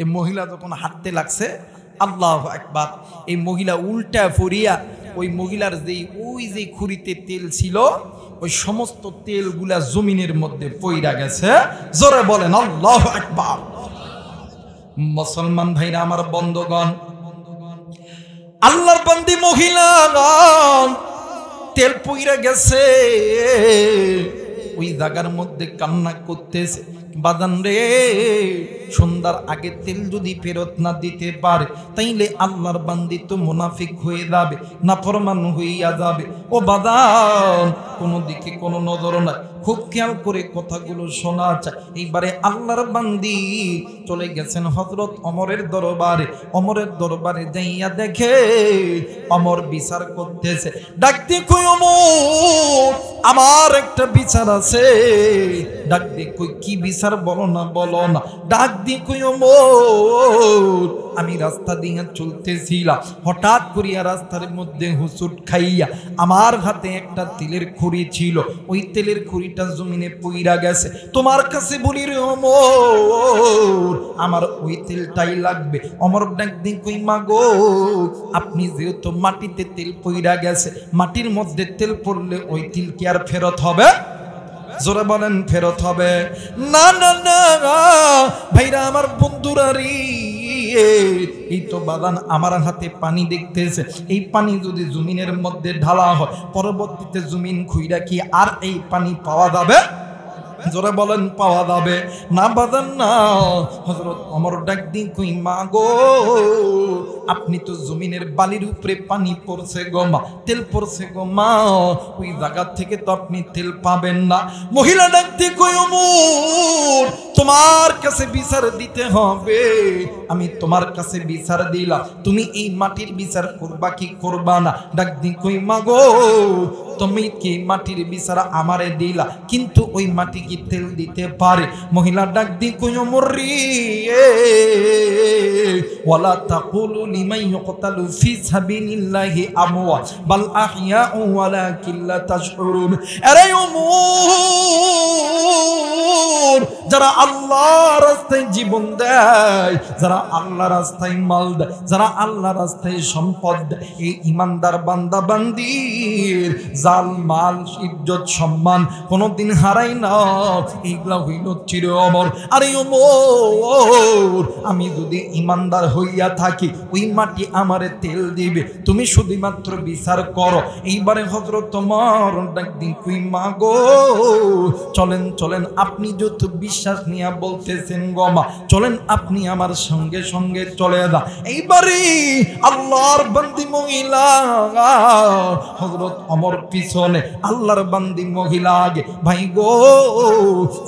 এই মহিলা যখন হাঁটতে লাগছে, আল্লাহু আকবার, এই মহিলা উল্টা ফরিয়া ওই মহিলার ওই যে খুরিতে তেল ছিল ওই সমস্ত তেলগুলা জমিনের মধ্যে পইরা গেছে। জোরে বলেন আল্লাহু আকবার। মুসলমান ভাইরা আমার বন্ধুগণ, আল্লাহর বান্দি মহিলা তেল পইরা গেছে, ওই জায়গার মধ্যে কান্না করতেছে, বাদান রে সন্ধ্যার আগে তেল যদি ফেরত না দিতে পারে তাইলে আল্লাহর বান্দি তো মুনাফিক হয়ে যাবে, নাফরমান হইয়া যাবে। ও বাদান, কোনো দিকে কোনো নজর নাই, খুব খেয়াল করে কথাগুলো শোনা যায়। এইবারে আল্লাহর বান্দি চলে গেছেন হযরত ওমরের দরবারে। ওমরের দরবারে যাইয়া দেখে ওমর বিচার করতেছে। ডাকতে কই ওমর, আমার একটা বিচার আছে। ডাক দিয়ে কই কি বিচার, বলো না বলো না। ডাক দিয়ে কই ওমর, আমি রাস্তা দিয়ে চলতেছিলাম, হঠাৎ করিয়া রাস্তার মধ্যে হুসুট খাইয়া আমার হাতে একটা তেলের খুঁড়ি ছিল, ওই তেলের খুঁড়িটা জমিনে পইরা গেছে। তোমার কাছে বলি রে ওমর, আমার ওই তেলটাই লাগবে। ওমর ডাক দিয়ে কই মাগো, আপনি যেহেতু মাটিতে তেল পইরা গেছে, মাটির মধ্যে তেল পড়লে ওই তেল কি আর ফেরত হবে? জোরে বলেন ফেরত হবে? না না না ভাইরা আমার বন্ধুরা রে, এই তো বাদান আমার হাতে পানি দেখতেছে, এই পানি যদি জমিনের মধ্যে ঢালা হয় পরবর্তীতে জমিন খুইরা কি আর এই পানি পাওয়া যাবে? জোরে বলেন পাওয়া যাবে? না বাদান না। হযরত ওমর ডাক দিয়ে কই মাগো, আপনি তো জমিনের বালির উপরে পানি পড়ছে গো মা, তেল পড়ছে গো মা, ওই জায়গা থেকে তো আপনি তেল পাবেন না। মহিলা ডাক দিয়ে কই ওমর, তোমার কাছে বিচার দিতে হবে, আমি তোমার কাছে বিচার দিলাম, তুমি এই মাটির বিচার করবা কি করবা না? ডাক দিয়ে কই মাগো, তুমি কি মাটির বিচার আমারে দিলা, কিন্তু ওই মাটি কি তেল দিতে পারে? মহিলা ডাক দিয়ে কই ওমর রে, ওয়ালা তাকুলু লিমান ইউকতালু ফি সাবিলিল্লাহি আমওয়াত বাল আহইয়াউ ওয়ালাকিন লা তাশউরুন। আরে ওমর, যারা আল্লাহর রাস্তায় জীবন দেয়, যারা আল্লাহর রাস্তায় মাল দেয়, যারা আল্লাহর রাস্তায় সম্পদ দেয়, এই ইমানদার বান্দা বান্দির জাল মাল ইজ্জত সম্মান কোনদিন হারাই না, এইগুলা হইল চির অমর। আরে ওমর, আমি যদি ইমানদার হইয়া থাকি ওই মাটি আমারে তেল দিবে, তুমি শুধুমাত্র বিচার করো। এইবারে হযরত ওমর ডাক দিন কই মাগো, চলেন চলেন, আপনি যত বিশ্বাস নিয়ে বলতেছেন গো মা, চলেন আপনি আমার সঙ্গে সঙ্গে চলে যা। এইবারে আল্লাহর বান্দি মহিলা হযরত ওমর পিছনে, আল্লাহর বান্দি মহিলা আগে। ভাই গো,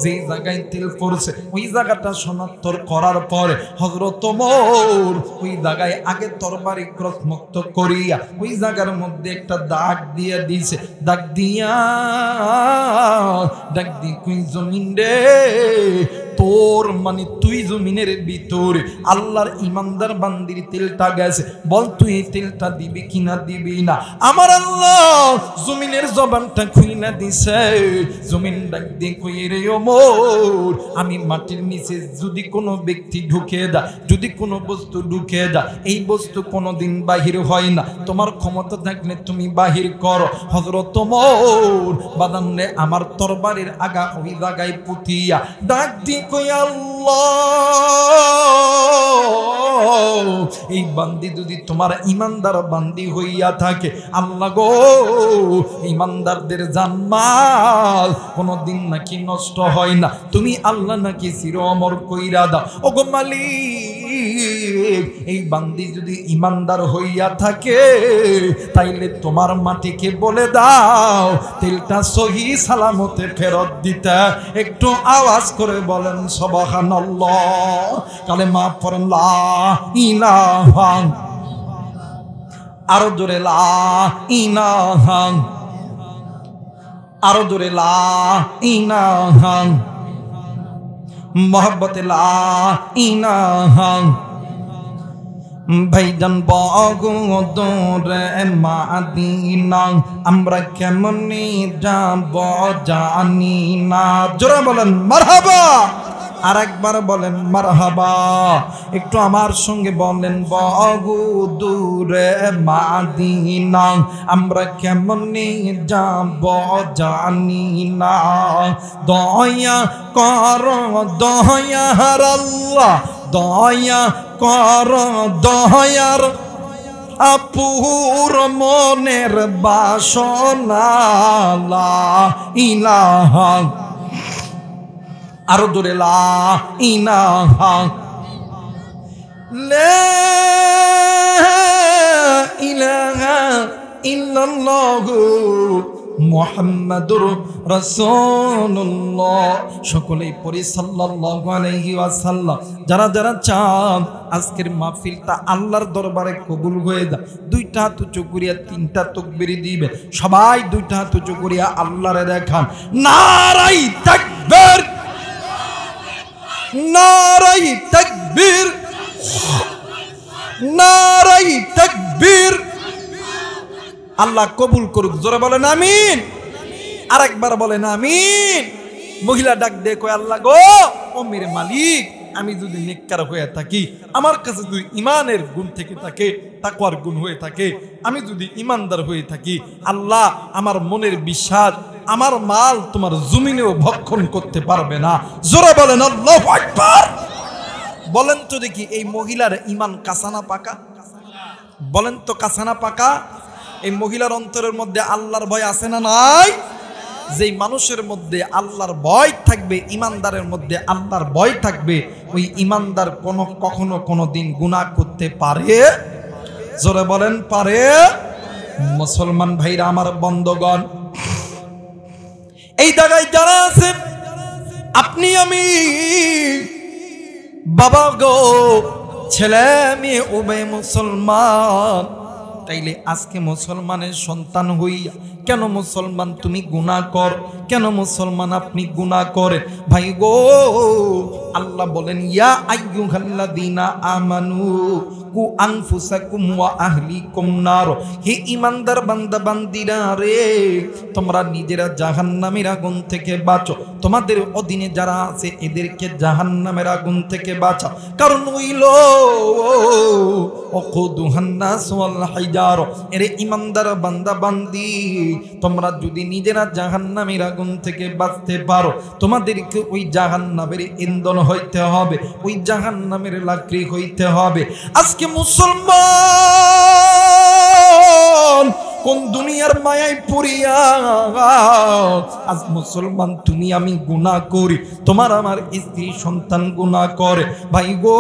যে জায়গায় তেল পড়ছে ওই জায়গাটা শনাক্ত করার পরে হযরত ওমর ওই জায়গায় আগে তরবারি ক্রসমুক্ত করিয়া ওই জায়গার মধ্যে একটা দাগ দিয়ে দিয়েছে। দাগ দিয়া ডাক দি কই জমিন রে, তোর মানে তুই জমিনের ভিতরে আল্লাহর ইমানদার বান্দির তেলটা গেছে, বল তুই এই তেলটা দিবি কিনা দিবি না? আমার আল্লাহ জমিনের জবানটা খুইলা দিছে। জমিন ডাক দিয়ে কই রে ওমর, আমি মাটির নিচে যদি কোনো ব্যক্তি ঢুকে দেয়, যদি কোনো বস্তু ঢুকে দেয়, এই বস্তু কোনোদিন বাহির হয় না, তোমার ক্ষমতা থাকলে তুমি বাহির করো। হযরত ওমর বাদান রে আমার তরবারির আগা ওই জায়গায় পুতিয়া ডাক দিয়ে কই আল্লাহ, এই বান্দি যদি তোমার ইমানদার বান্দি হইয়া থাকে, আল্লাহ গো ইমানদারদের জানমাল কোনদিন নাকি নষ্ট হয় না, তুমি আল্লাহ নাকি চির অমর কইরা দাও। ও গো মালিক, এই বান্দি যদি ইমানদার হইয়া থাকে তাইলে তোমার মাটিকে বলে দাও তেলটা সহি সালামতে ফেরত দিতে। একটু আওয়াজ করে বলেন সুবহানাল্লাহ, কালেমা পড়েন লা ইলাহা, আরো জোরে লা ইলাহা, আরো জোরে লা ইলাহা, মোহব্বতে লা ইলাহা। ভাইজান বগদরে মাদিনা আমরা কেমনে যাব জানি না। জোরে বলেন মারহাবা। আর একবার বলেন মারহাবা। একটু আমার সঙ্গে বলেন বহু দূরে মাদিনা আমরা কেমনে যাব জানি না। দয়া কর দয়ার আল্লাহ, দয়া কর দয়ার আপুর মনের বাসনা লা ইলাহা, আরো জোরে লা ইলাহা লা ইলাহা ইল্লাল্লাহু মুহাম্মাদুর রাসূলুল্লাহ। সকলেই পড়ি সাল্লাল্লাহু আলাইহি ওয়াসাল্লাম। যারা যারা চান আজকের মাহফিলটা আল্লাহর দরবারে কবুল হয়ে যায়, দুইটা হাত উঁচু করিয়া তিনটা তাকবীর দিবে। সবাই দুইটা হাত উঁচু করিয়া আল্লাহরে দেখান নারাই তাকবীর, নারাই তাকবীর, নারাই তাকবীর। আল্লাহ কবুল করুক। জোরে বলেন আমিন। আরেকবার বলেন আমিন। মহিলা ডাক দিয়ে কয় আল্লাহ গো, ও মেরে মালিক, আমি যদি নেককার হয়ে থাকি, আমার কাছে যদি ইমানের গুণ থেকে থাকে, তাকওয়ার গুণ হয়ে থাকে, আমি যদি ইমানদার হয়ে থাকি, আল্লাহ আমার মনের বিশ্বাস আমার মাল তোমার জমিনেও ভক্ষণ করতে পারবে না। জোরে বলেন আল্লাহু আকবার। বলেন তো দেখি এই মহিলার ইমান কাঁচা না পাকা? বলেন তো কাঁচা না পাকা? এই মহিলার অন্তরের মধ্যে আল্লাহর ভয় আছে না নাই? যেই মানুষের মধ্যে আল্লাহর ভয় থাকবে, ইমানদারের মধ্যে আল্লাহর ভয় থাকবে, ওই ইমানদার কখনো কোনো দিন গুনাহ করতে পারে? জোরে বলেন পারে? মুসলমান ভাইরা আমার বন্ধগণ, এই জায়গায় যারা আছেন, আপনি আমি বাবা গো, ছেলে মেয়ে উভয় মুসলমান, তাইলে আজকে মুসলমানের সন্তান হইয়া কেন মুসলমান তুমি গুনাহ কর? কেন মুসলমান আপনি গুনাহ করে? ভাই গো, আল্লাহ বলেন ইয়া আইয়ুহাল্লাযীনা আমানু কু আনফুসাকুম ওয়া আহলিকুম নার। হে ঈমানদার বান্দা বান্দিরা রে, তোমরা নিজেরা জাহান্নামের আগুন থেকে বাঁচো, তোমাদের অধীনে যারা আছে এদেরকে জাহান্নামের আগুন থেকে বাঁচাও। কারণ হইল ওয়াকুদুহান নাস ওয়াল হিজার। এরে ঈমানদার বান্দা বান্দি, তোমরা যদি নিজেরা জাহান্নামের আগুন থেকে বাঁচতে পারো, তোমাদেরকে ওই জাহান্নামের ইন্ধন হইতে হবে, ওই জাহান্নামের লাকড়ি হইতে হবে। আজকে মুসলমান কোন দুনিয়ার মায়ায় পড়িয়া, আজ মুসলমান তুমি আমি গুনাহ করি, তোমার আমার স্ত্রী সন্তান গুনাহ করে। ভাই গো,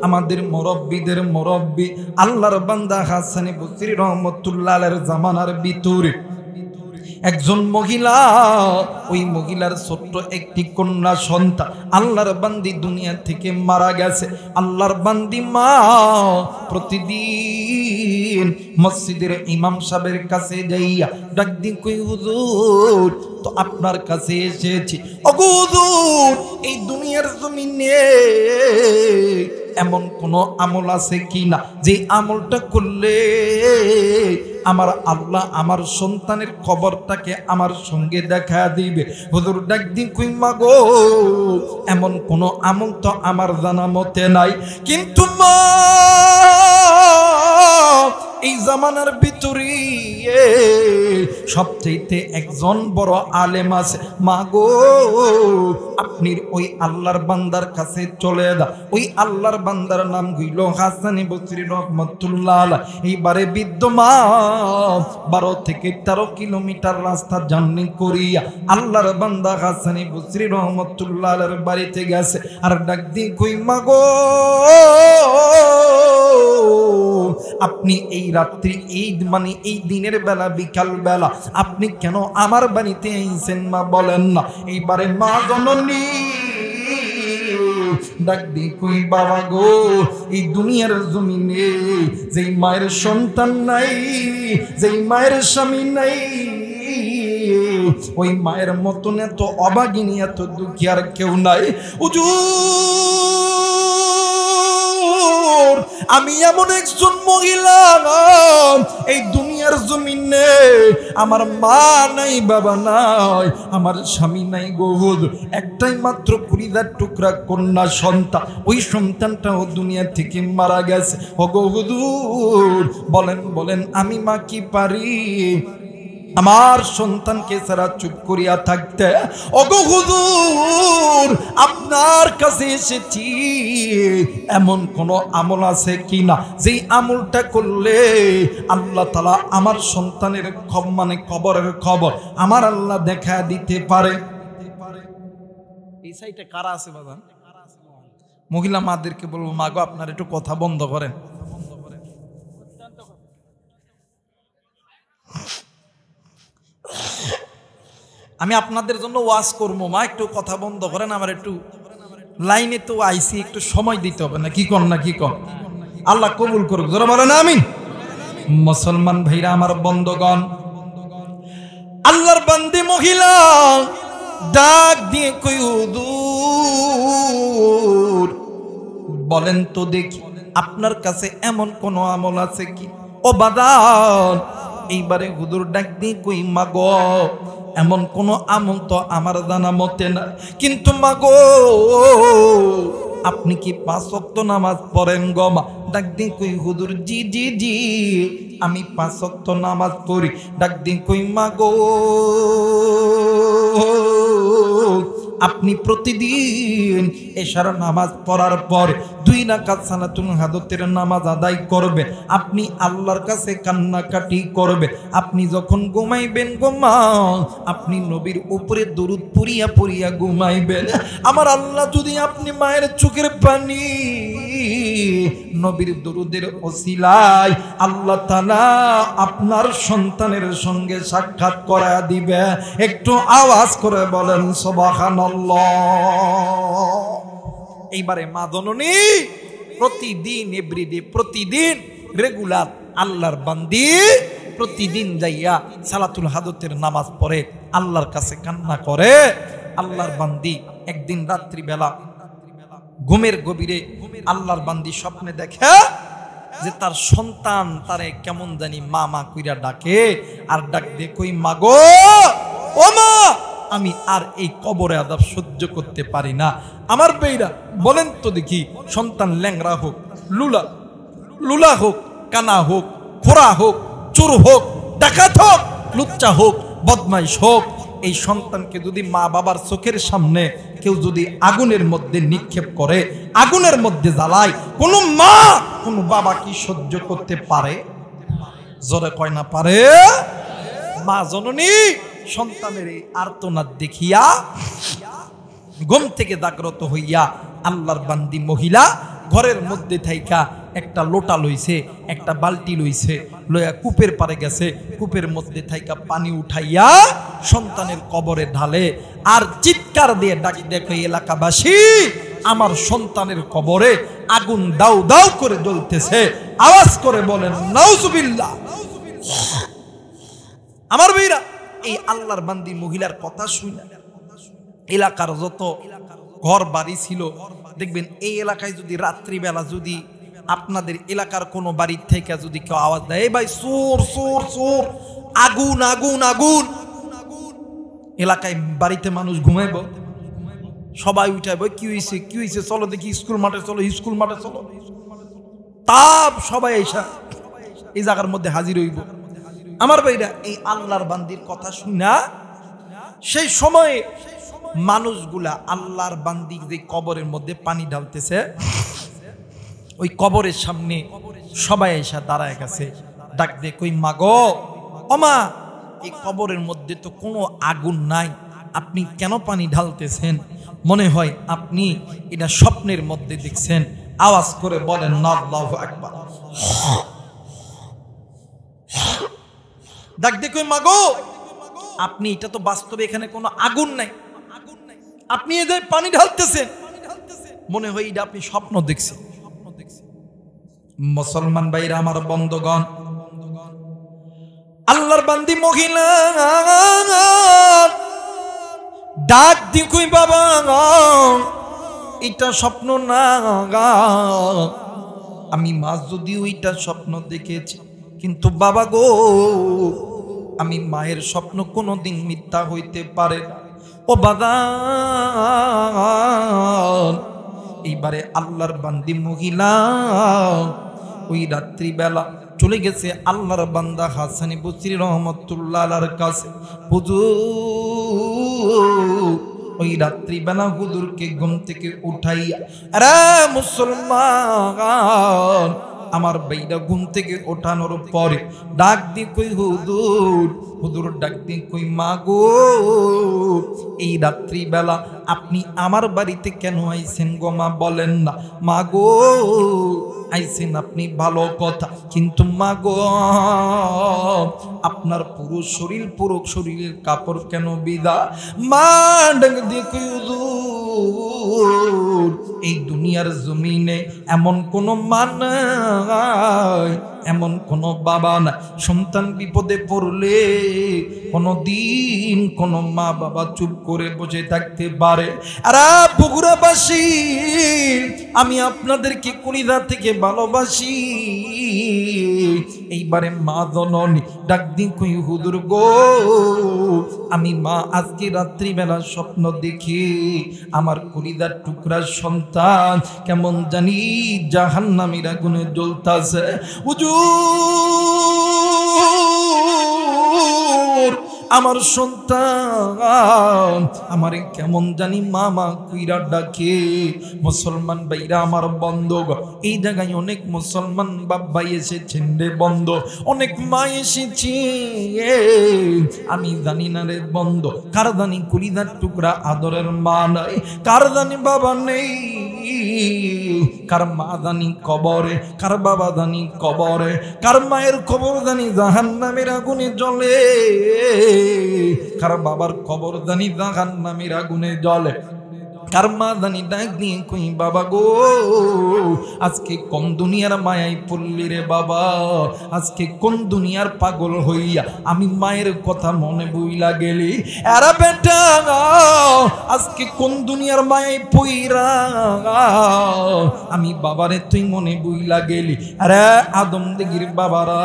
আমাদের মুরব্বিদের মুরব্বি আল্লাহর বান্দা হাসান বসরি রহমাতুল্লাহ আলাইহির জামানার ভিতরে একজন মহিলা, ওই মহিলার ছোট্ট একটি কন্যা সন্তান, আল্লাহর বান্দি দুনিয়া থেকে মারা গেছে। আল্লাহর বান্দি মা প্রতিদিন মসজিদের ইমাম সাহেবের কাছে যাইয়া ডাক দিন কই হুজুর, তো আপনার কাছে এসেছি। ওগো হুজুর, এই দুনিয়ার জমিনে এমন কোন আমল আছে কিনা যে আমলটা করলে আমার আল্লাহ আমার সন্তানের খবরটাকে আমার সঙ্গে দেখা দিবে? হুজুর ডাক দিন কই মা গো, এমন কোন আমল তো আমার জানা মতে নাই, কিন্তু মা এই জামানার ভিতরে সবচেয়ে একজন বড় আলেম আছে। মা গো, আপনি ওই আল্লাহর বান্দার কাছে চলে যা। ওই আল্লাহর বান্দার নাম হইল হাসান বসরি রহমাতুল্লাহ আলাইহি। এইবারে বিদ্যমান 12 থেকে 13 কিলোমিটার রাস্তা জার্নি করিয়া আল্লাহর বান্দা হাসান বসরি রহমাতুল্লাহ আলাইহির বাড়িতে গেছে। আর ডাক দিয়ে কই মা গো, আপনি এই রাত্রি, এই মানে এই দিনের বেলা, বিকাল বেলা আপনি কেন আমার বাড়িতে আইছেন মা বলেন না? এইবারে মা জননী ডাক দি কই বাবা গো, এই দুনিয়ার জমিনে যেই মায়ের সন্তান নাই, যেই মায়ের স্বামী নাই, ওই মায়ের মতন এত অভাগিনী এত দুঃখী আর কেউ নাই। আমি এমন একজন মহিলা এই দুনিয়া দুনিয়ার জমিনে আমার মা নাই, বাবা নাই, আমার স্বামী নাই গো হুজুর, একটাই মাত্র কলিজার টুকরা কন্যা সন্তান, ওই সন্তানটাও দুনিয়া থেকে মারা গেছে। ও গো হুজুর বলেন বলেন আমি মা কি পারি আমার সন্তানকে ছাড়া চুপ করিয়া থাকতে? ওগো হুজুর আপনার কাছে এসেছি, এমন কোন আমল আছে কিনা যেই আমলটা করলে আল্লাহ তাআলা আমার সন্তানের মানে কবরের খবর আমার আল্লাহ দেখা দিতে পারে? এই সাইটে কারা আছে বাবা? মহিলা মাদেরকে বলবো, মাগো আপনার একটু কথা বন্ধ করেন। আমি আপনাদের জন্য ওয়াজ করবো, মা একটু কথা বন্ধ করেন, আমার একটু লাইনে তো আইসি, একটু সময় দিতে হবে না, কি কর না কি কর, আল্লাহ কবুল করুক, যারা বলেন আমিন। মুসলমান ভাইরা আমার বন্ধগণ, আল্লাহর বান্দি মহিলা ডাক দিয়ে কই হুজুর বলেন তো দেখি আপনার কাছে এমন কোন আমল আছে কি? ও বাদান এইবারে হুজুর ডাক দিয়ে কই মাগো এমন কোন আমল তো আমার জানা মতে না, কিন্তু মাগো আপনি কি 5 ওয়াক্ত নামাজ পড়েন গো মা? ডাক দিয়ে কই হুজুর জি জি জি আমি 5 ওয়াক্ত নামাজ পড়ি। ডাক দিয়ে কই মাগো আপনি প্রতিদিন এশার নামাজ পড়ার পর 2 রাকাত সালাতুল হাজতের নামাজ আদায় করবে, আপনি আল্লাহর কাছে কান্নাকাটি করবে, আপনি যখন ঘুমাইবেন আপনি নবীর উপরে দরুদ পড়িয়া পড়িয়া ঘুমাইবেন। আমার আল্লাহ যদি আপনি মায়ের চোখের পানি নবীর দরুদের ওসিলায় আল্লাহ তাআলা আপনার সন্তানের সঙ্গে সাক্ষাৎ করায়া দিবে। একটু আওয়াজ করে বলেন সুবহানাল্লাহ। এইবারে মা জননী প্রতিদিন এভরিডে প্রতিদিন রেগুলার আল্লাহর বান্দি প্রতিদিন যাইয়া সালাতুল হাজতের নামাজ পড়ে আল্লাহর কাছে কান্না করে। আল্লাহর বান্দি একদিন রাত্রি বেলা ঘুমের গভীরে আল্লাহর বান্দি স্বপ্নে দেখে যে তার সন্তান তারে কেমন জানি মা মা কইরা ডাকে, আর ডাক দিয়ে কই মাগো ও মা আমি আর এই কবরে আযাব সহ্য করতে পারি না। আমার বেইরা বলেন তো দেখি সন্তান ল্যাংড়া হোক, লুলা হোক, কানা হোক, খোরা হোক, চোর হোক, ডাকাত হোক, লুচ্চা হোক, বদমাইশ হোক, এই সন্তানকে যদি মা বাবার চোখের সামনে কেউ যদি আগুনের মধ্যে নিক্ষেপ করে, আগুনের মধ্যে জ্বালায়, কোনো মা কোনো বাবা কি সহ্য করতে পারে? জোরে কয় না পারে? মা জননী সন্তানের এই আর্তনাদ দেখিয়া ঘুম থেকে জাগ্রত হইয়া আল্লাহর বান্দি মহিলা ঘরের মধ্যে থাইকা একটা লোটা লইছে, একটা বালতি লইছে, লইয়া কূপের পারে গেছে, কূপের মধ্যে থাইকা পানি উঠাইয়া সন্তানের কবরে ঢালে, আর চিৎকার দিয়ে ডাকি দেখে এলাকাবাসী আমার সন্তানের কবরে আগুন দাউ দাউ করে জ্বলতেছে। আওয়াজ করে বলেন নাউজুবিল্লাহ। আমার ভাইরা এই আল্লাহর বান্দি মহিলার কথা শুনে এলাকার যত ঘর বাড়ি ছিল দেখবেন এই এলাকায় যদি রাত্রিবেলা যদি আপনাদের এলাকার কোনো বাড়ির থেকে যদি কেউ আওয়াজ দেয় এই ভাই চোর চোর চোর, আগুন আগুন আগুন, এলাকায় বাড়িতে মানুষ ঘুমাইব, সবাই উঠাইব কি হয়েছে কি হয়েছে, চলো দেখি স্কুল মাঠে চলো, স্কুল মাঠে চলো, তাপ সবাই এসা এই জায়গার মধ্যে হাজির হইব। আমার ভাইরা এই আল্লাহর বান্দির কথা শুনা সেই সময়ে মানুষগুলা আল্লাহর বান্দি যে কবরের মধ্যে পানি ঢালতেছে ওই কবরের সামনে সবাই এসে দাঁড়ায় গেছে, ডাক দিয়ে কই মাগো ও মা এই কবরের মধ্যে তো কোনো আগুন নাই, আপনি কেন পানি ঢালতেছেন? মনে হয় আপনি এটা স্বপ্নের মধ্যে দেখছেন। আওয়াজ করে বলেন আল্লাহু আকবার। ডাক দিয়ে কই মাগো আপনি এটা তো বাস্তবে এখানে কোনো আগুন নাই, আপনি এদের পানি ঢালতেছেন, মনে হয় এটা আপনি স্বপ্ন দেখছেন। মুসলমান ভাইরা আমার বন্ধগণ, আল্লাহর বান্দি মহিলা ডাক দিয়ে কই বাবা এটা স্বপ্ন না, আমি মা যদিও এটা স্বপ্ন দেখেছি কিন্তু বাবা গো, আমি মায়ের স্বপ্ন কোনোদিন মিথ্যা হইতে পারে না। ও বাদান, এইবারে আল্লাহর বান্দি মহিলা ওই রাত্রিবেলা চলে গেছে আল্লাহর বান্দা হাসানি বসরি রহমতুল্লাহ আলাইহির কাছে। হুজুর, ওই রাত্রিবেলা হুজুরকে ঘুম থেকে উঠাইয়া, আরে মুসলমান, আমার বাইরা ঘুম থেকে ওঠানোর পরে ডাক দি কই হুজুর, হুজুর ডাক দি কই মা গো, এই রাত্রিবেলা আপনি আমার বাড়িতে কেন আইছেন গো মা? বলেন না। মা গো, আইছেন আপনি ভালো কথা, কিন্তু মা গো, আপনার পুরো শরীরের কাপড় কেন বিদা? মা ডাক দি কই হুজুর, এই দুনিয়ার জমিনে এমন কোন মা নাই, এমন কোন বাবা না, সন্তান বিপদে পড়লে কোনদিন কোন মা বাবা চুপ করে বসে থাকতে পারে? আর বগুড়াবাসী, আমি আপনাদেরকে কলিজা থেকে ভালোবাসি। এইবারে মা জননী ডাক দি কই হুজুর গো, আমি মা আজকে রাত্রিবেলা স্বপ্ন দেখি আমার কলিজার টুকরার সন্তান কেমন জানি জাহান্নামীর আগুনে জ্বলতাছে। হুজুর, আমার সন্তান আমারে কেমন জানি মামা কইরা ডাকে। মুসলমান ভাইরা আমার বন্ধু, এই জায়গায় অনেক মুসলমান বাপ ভাই এসেছেন রে বন্ধু, অনেক মা এসেছে। আমি জানি না রে বন্ধু, কার জানি কলিজার টুকরা আদরের মা নাই, কার জানি বাবা নেই, কার মা জানি কবরে, কার বাবা জানি কবরে, কার মায়ের কবর জানি জাহান্নামের আগুনে জ্বলে, কার বাবার কবর জানি জাহান্নামের আগুনে জ্বলে, কার মা জানি ডাক দিয়ে কই বাবা গো, আজকে কোন দুনিয়ার মায়াই পড়লি রে বাবা, আজকে কোন দুনিয়ার পাগল হইয়া আমি মায়ের কথা মনে বইলা গেলি। এরা বেটা, আজকে কোন দুনিয়ার মায়াই পইরা আমি বাবারে তুই মনে বইলা গেলি। আরে আদম দিগির বাবারা,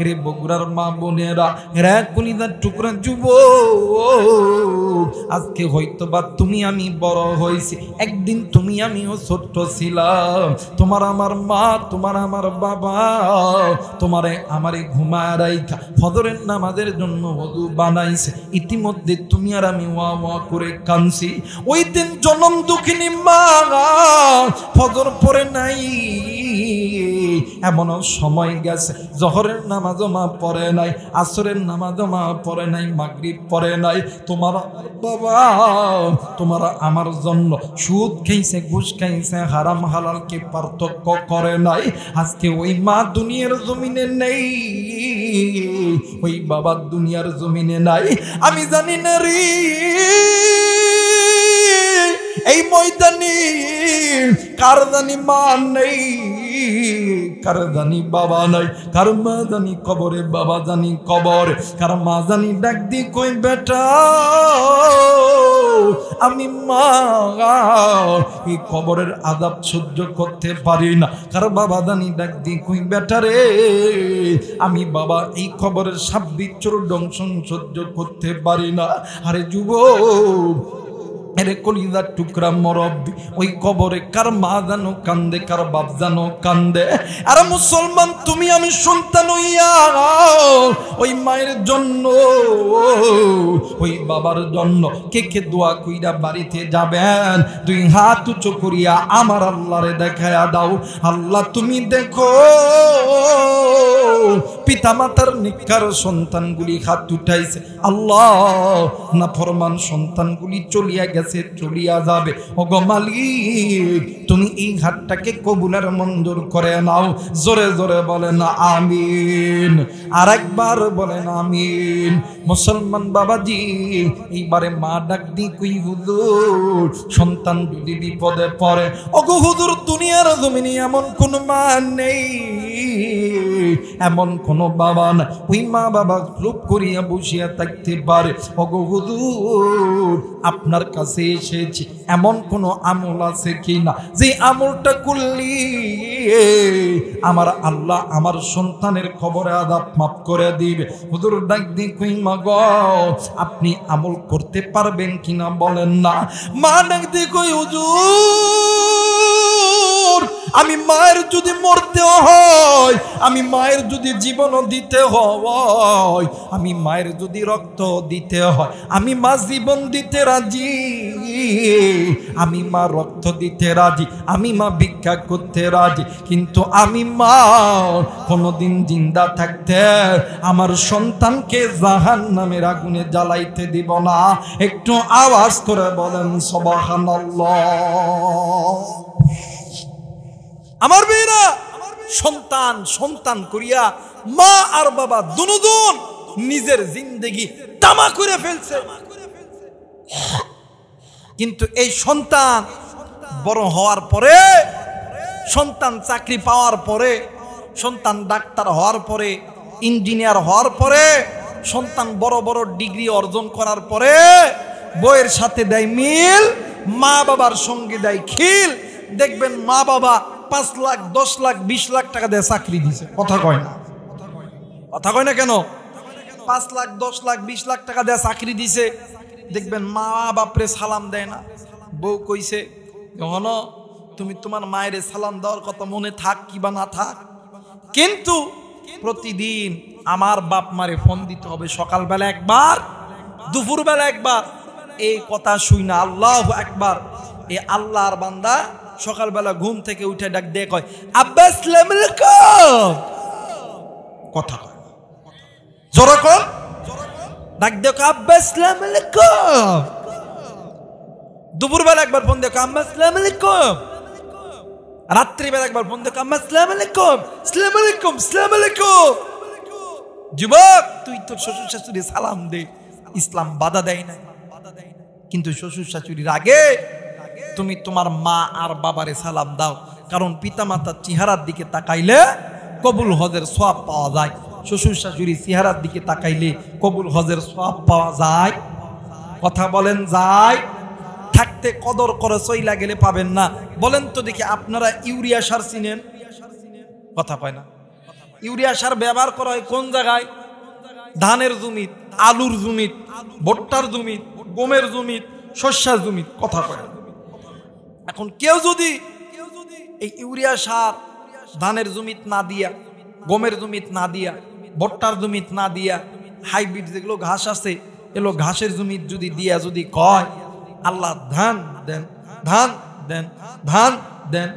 রে বগুড়ার মা বোনেরা, রে কলিজার টুকরা যুবক, আজকে হয়তো বা তুমি আমি বড় হয়েছি, একদিন তুমি আমিও ছোট্ট ছিলাম। তোমার আমার মা, তোমার আমার বাবা তোমারে আমারে ঘুমায় রাইখা ফজরের নামাজের জন্য ওযু বানাইছে, ইতিমধ্যে তুমি আর আমি ওয়া ওয়া করে কাঁদছি। ওই দিন জনম দুঃখিনী মা ফজর পড়ে নাই, এমন সময় গেছে জোহরের নামাজও মা পড়ে নাই, আসরের নামাজও মা পড়ে নাই, মাগরিব পড়ে নাই। তোমার বাবা তোমার আমার জন্য সুদ খাইছে, ঘুষ খাইছে, হারাম হালালকে পার্থক্য করে নাই। আজকে ওই মা দুনিয়ার জমিনে নেই, ওই বাবা দুনিয়ার জমিনে নাই। আমি জানি না রে এই ময়দানে কার জানি মা নেই, কার জানি বাবা নাই, কার মা জানি কবরে, বাবা জানি কবরে, কার মা জানি ডাক দি কই বেটা আমি মা এই কবরের আযাব সহ্য করতে পারি না, কার বাবা জানি ডাক দি কই বেটা রে আমি বাবা এই কবরের সাপ বিচ্ছুর দংশন সহ্য করতে পারি না। আরে যুবক, এরে কলিজার টুকরা মরব্বি, ওই কবরে কার মা জানো কান্দে, কার বাপ জানো কান্দে। আর মুসলমান, তুমি আমি সন্তান হইয়া ওই মায়ের জন্য, ওই বাবার জন্য কে কে দোয়া কইরা বাড়িতে যাবেন? দুই হাত উঁচু করিয়া আমার আল্লাহরে দেখায়া দাও। আল্লাহ তুমি দেখো পিতা মাতার নিকার সন্তানগুলি হাত উঠাইছে, আল্লাহ না ফরমান সন্তানগুলি চলিয়া গেছে, চলিয়া যাবে। ওগো মালিক, তুমি এই হাতটাকে কবুলের মঞ্জুর করে নাও। জোরে জোরে বলেন আমিন, আর একবার বলেন আমিন। মুসলমান বাবাজি, এইবারে মা ডাক দি কই হুজুর, সন্তান যদি বিপদে পড়ে, ওগো হুজুর দুনিয়ার জমিনে এমন কোন মা নেই, এমন কোন বাবা না ওই মা বাবা চুপ করিয়া বসিয়া থাকতে পারে। ওগো হুজুর আপনার কাছে এসেছি, এমন কোন আমল আছে কিনা যে আমলটা করলি আমার আল্লাহ আমার সন্তানের খবরে আযাব মাফ করে দিবে? হুজুর ডাক দিয়ে কই মা গো আপনি আমল করতে পারবেন কিনা বলেন না। মা ডাক দিয়ে কই হুজুর আমি মায়ের যদি মরতে হয়, আমি মায়ের যদি জীবনও দিতে হয়, আমি মায়ের যদি রক্ত দিতে হয়, আমি মা জীবন দিতে রাজি, আমি মা রক্ত দিতে রাজি, আমি মা ভিক্ষা করতে রাজি, কিন্তু আমি মা কোনদিন জিন্দা থাকতে আমার সন্তানকে জাহান্নামের আগুনে জ্বালাইতে দিব না। একটু আওয়াজ করে বলেন সুবহানাল্লাহ। আমার মেয়েরা সন্তান সন্তান করিয়া মা আর বাবা দুজন নিজের জিন্দেগি তামা করে ফেলছে, কিন্তু এই সন্তান বড় হওয়ার পরে, সন্তান চাকরি পাওয়ার পরে, সন্তান ডাক্তার হওয়ার পরে, ইঞ্জিনিয়ার হওয়ার পরে, সন্তান বড় বড় ডিগ্রি অর্জন করার পরে বইয়ের সাথে দেয় মিল, মা বাবার সঙ্গে দেয় খিল। দেখবেন মা বাবা 5 লাখ 10 লাখ 20 লাখ টাকা দিয়ে চাকরি দিছে, কথা কয় না, কথা কয় না কেন? 5 লাখ 10 লাখ 20 লাখ টাকা দিয়ে চাকরি দিছে, দেখবেন মা বাপরে সালাম দেয় না। বউ কইছে হনো তুমি তোমার মায়ের সালাম দেওয়ার কথা মনে থাক কিবা না থাক, কিন্তু প্রতিদিন আমার বাপ মারে ফোন দিতে হবে, সকালবেলা একবার দুপুরবেলা একবার। এই কথা শুই না আল্লাহু আকবার, এই আল্লাহর বান্দা সকালবেলা ঘুম থেকে উঠে ডাক দিয়ে কয় আব্বা আসসালামু আলাইকুম, কথা কয় যখন ডাক দিয়ে আব্বা আসসালামু আলাইকুম। দুপুরবেলা একবার ফোন দিয়ে আম্মা আসসালামু আলাইকুম, রাত্রিবেলা একবার ফোন দিয়ে আম্মা আসসালামু আলাইকুম, আসসালামু আলাইকুম, আসসালামু আলাইকুম। যুবক তুই তোর শ্বশুর শাশুড়ি সালাম দে, ইসলাম বাধা দেয় না, কিন্তু শ্বশুর শাশুড়ির আগে তুমি তোমার মা আর বাবারে সালাম দাও, কারণ পিতামাতার চেহারার দিকে তাকাইলে কবুল হজের সওয়াব পাওয়া যায়। শ্বশুর শাশুড়ি চেহারার দিকে তাকাইলে কবুল হজের সওয়াব পাওয়া যায়, কথা বলেন যায়? থাকতে কদর করে চইলা গেলে পাবেন না। বলেন তো দেখি আপনারা ইউরিয়া সার চিনেন? কথা কয় না। ইউরিয়া সার ব্যবহার করা হয় কোন জায়গায়? ধানের জমিত, আলুর জমিত, ভুট্টার জমিত, গমের জমিত, শস্যের জমিত, কথা কয়। এখন কেউ যদি এই ইউরিয়া সার ধানের জমিত না দিয়া, গমের জমিত না দিয়া, ভুট্টার জমিত না দিয়া, হাইব্রিড যেগুলো ঘাস আছে এগুলো ঘাসের জমিত যদি দিয়া যদি কয় আল্লাহ ধান দেন, ধান দেন, ধান দেন,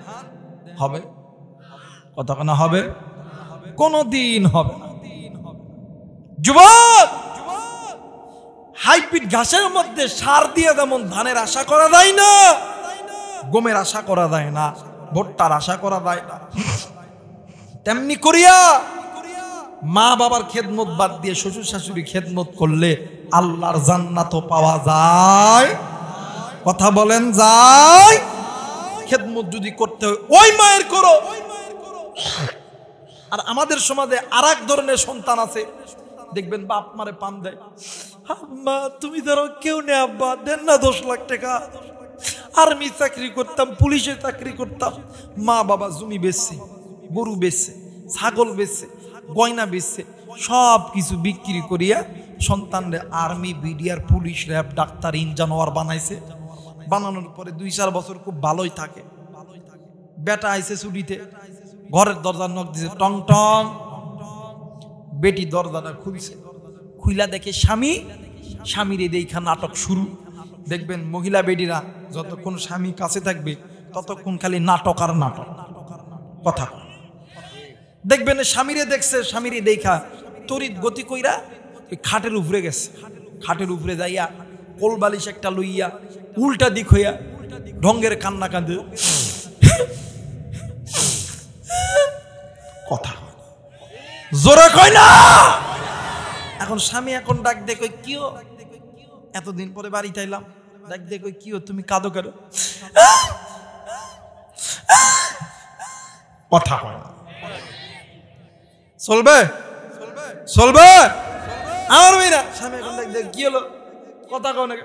হবে? কথা কেনা হবে? কোনদিন হবে না। যুবক হাইব্রিড ঘাসের মধ্যে সার দিয়ে যেমন ধানের আশা করা যায় না, গমের আশা করা যায় না, ভুট্টার আশা করা যায় না, তেমনি করিয়া মা বাবার খেদমত বাদ দিয়ে শ্বশুর শাশুড়ি খেদমত করলে আল্লাহর জান্নাত পাওয়া যায়, কথা বলেন যায়? খেদমত যদি করতে হয় ওই মায়ের করো। আর আমাদের সমাজে আর এক ধরনের সন্তান আছে, দেখবেন বাপ মারে পান দেয়, আম্মা তুমি ধরো কেউ নেই, আব্বা দেন না 10 লাখ টাকা, আর্মি চাকরি করতাম, পুলিশে চাকরি করতাম। মা বাবা জমি বেচছে, গরু বেচছে, ছাগল বেচছে, গয়না বেচছে, সব কিছু বিক্রি করিয়া সন্তানরে army, BDR, police, RAB, doctor, engineer বানাইছে। বানানোর পরে 2-4 বছর খুব ভালোই থাকে। বেটা আইছে ছুটিতে, ঘরের দরজা নক দিছে, টং টং। বেটি দরজাটা খুলছে, খুইলা দেখে স্বামী, স্বামীরে দেখা নাটক শুরু। দেখবেন মহিলা বেডিরা যতক্ষণ স্বামী কাছে থাকবে ততক্ষণ খালি নাটক আর নাটক, কথা। দেখবেন স্বামীরে দেখছে, স্বামীরে দেখা তড়িৎ গতি কইরা ওই খাটের উপরে গেছে, খাটের উপরে যাইয়া কোল বালিশ একটা লইয়া উল্টা দিক হইয়া ঢঙ্গের কান্না কাঁদে, কথা জোরে কয় না। এখন স্বামী এখন ডাক দে কই কিও, এতদিন পরে বাড়িতে আইলাম, ডাক দে কই কিও তুমি কাঁদো কেন? কথা হয় না। চলবে চলবে আমার মেয়েরা স্বামী এখন দেখ কি হলো কথা কও না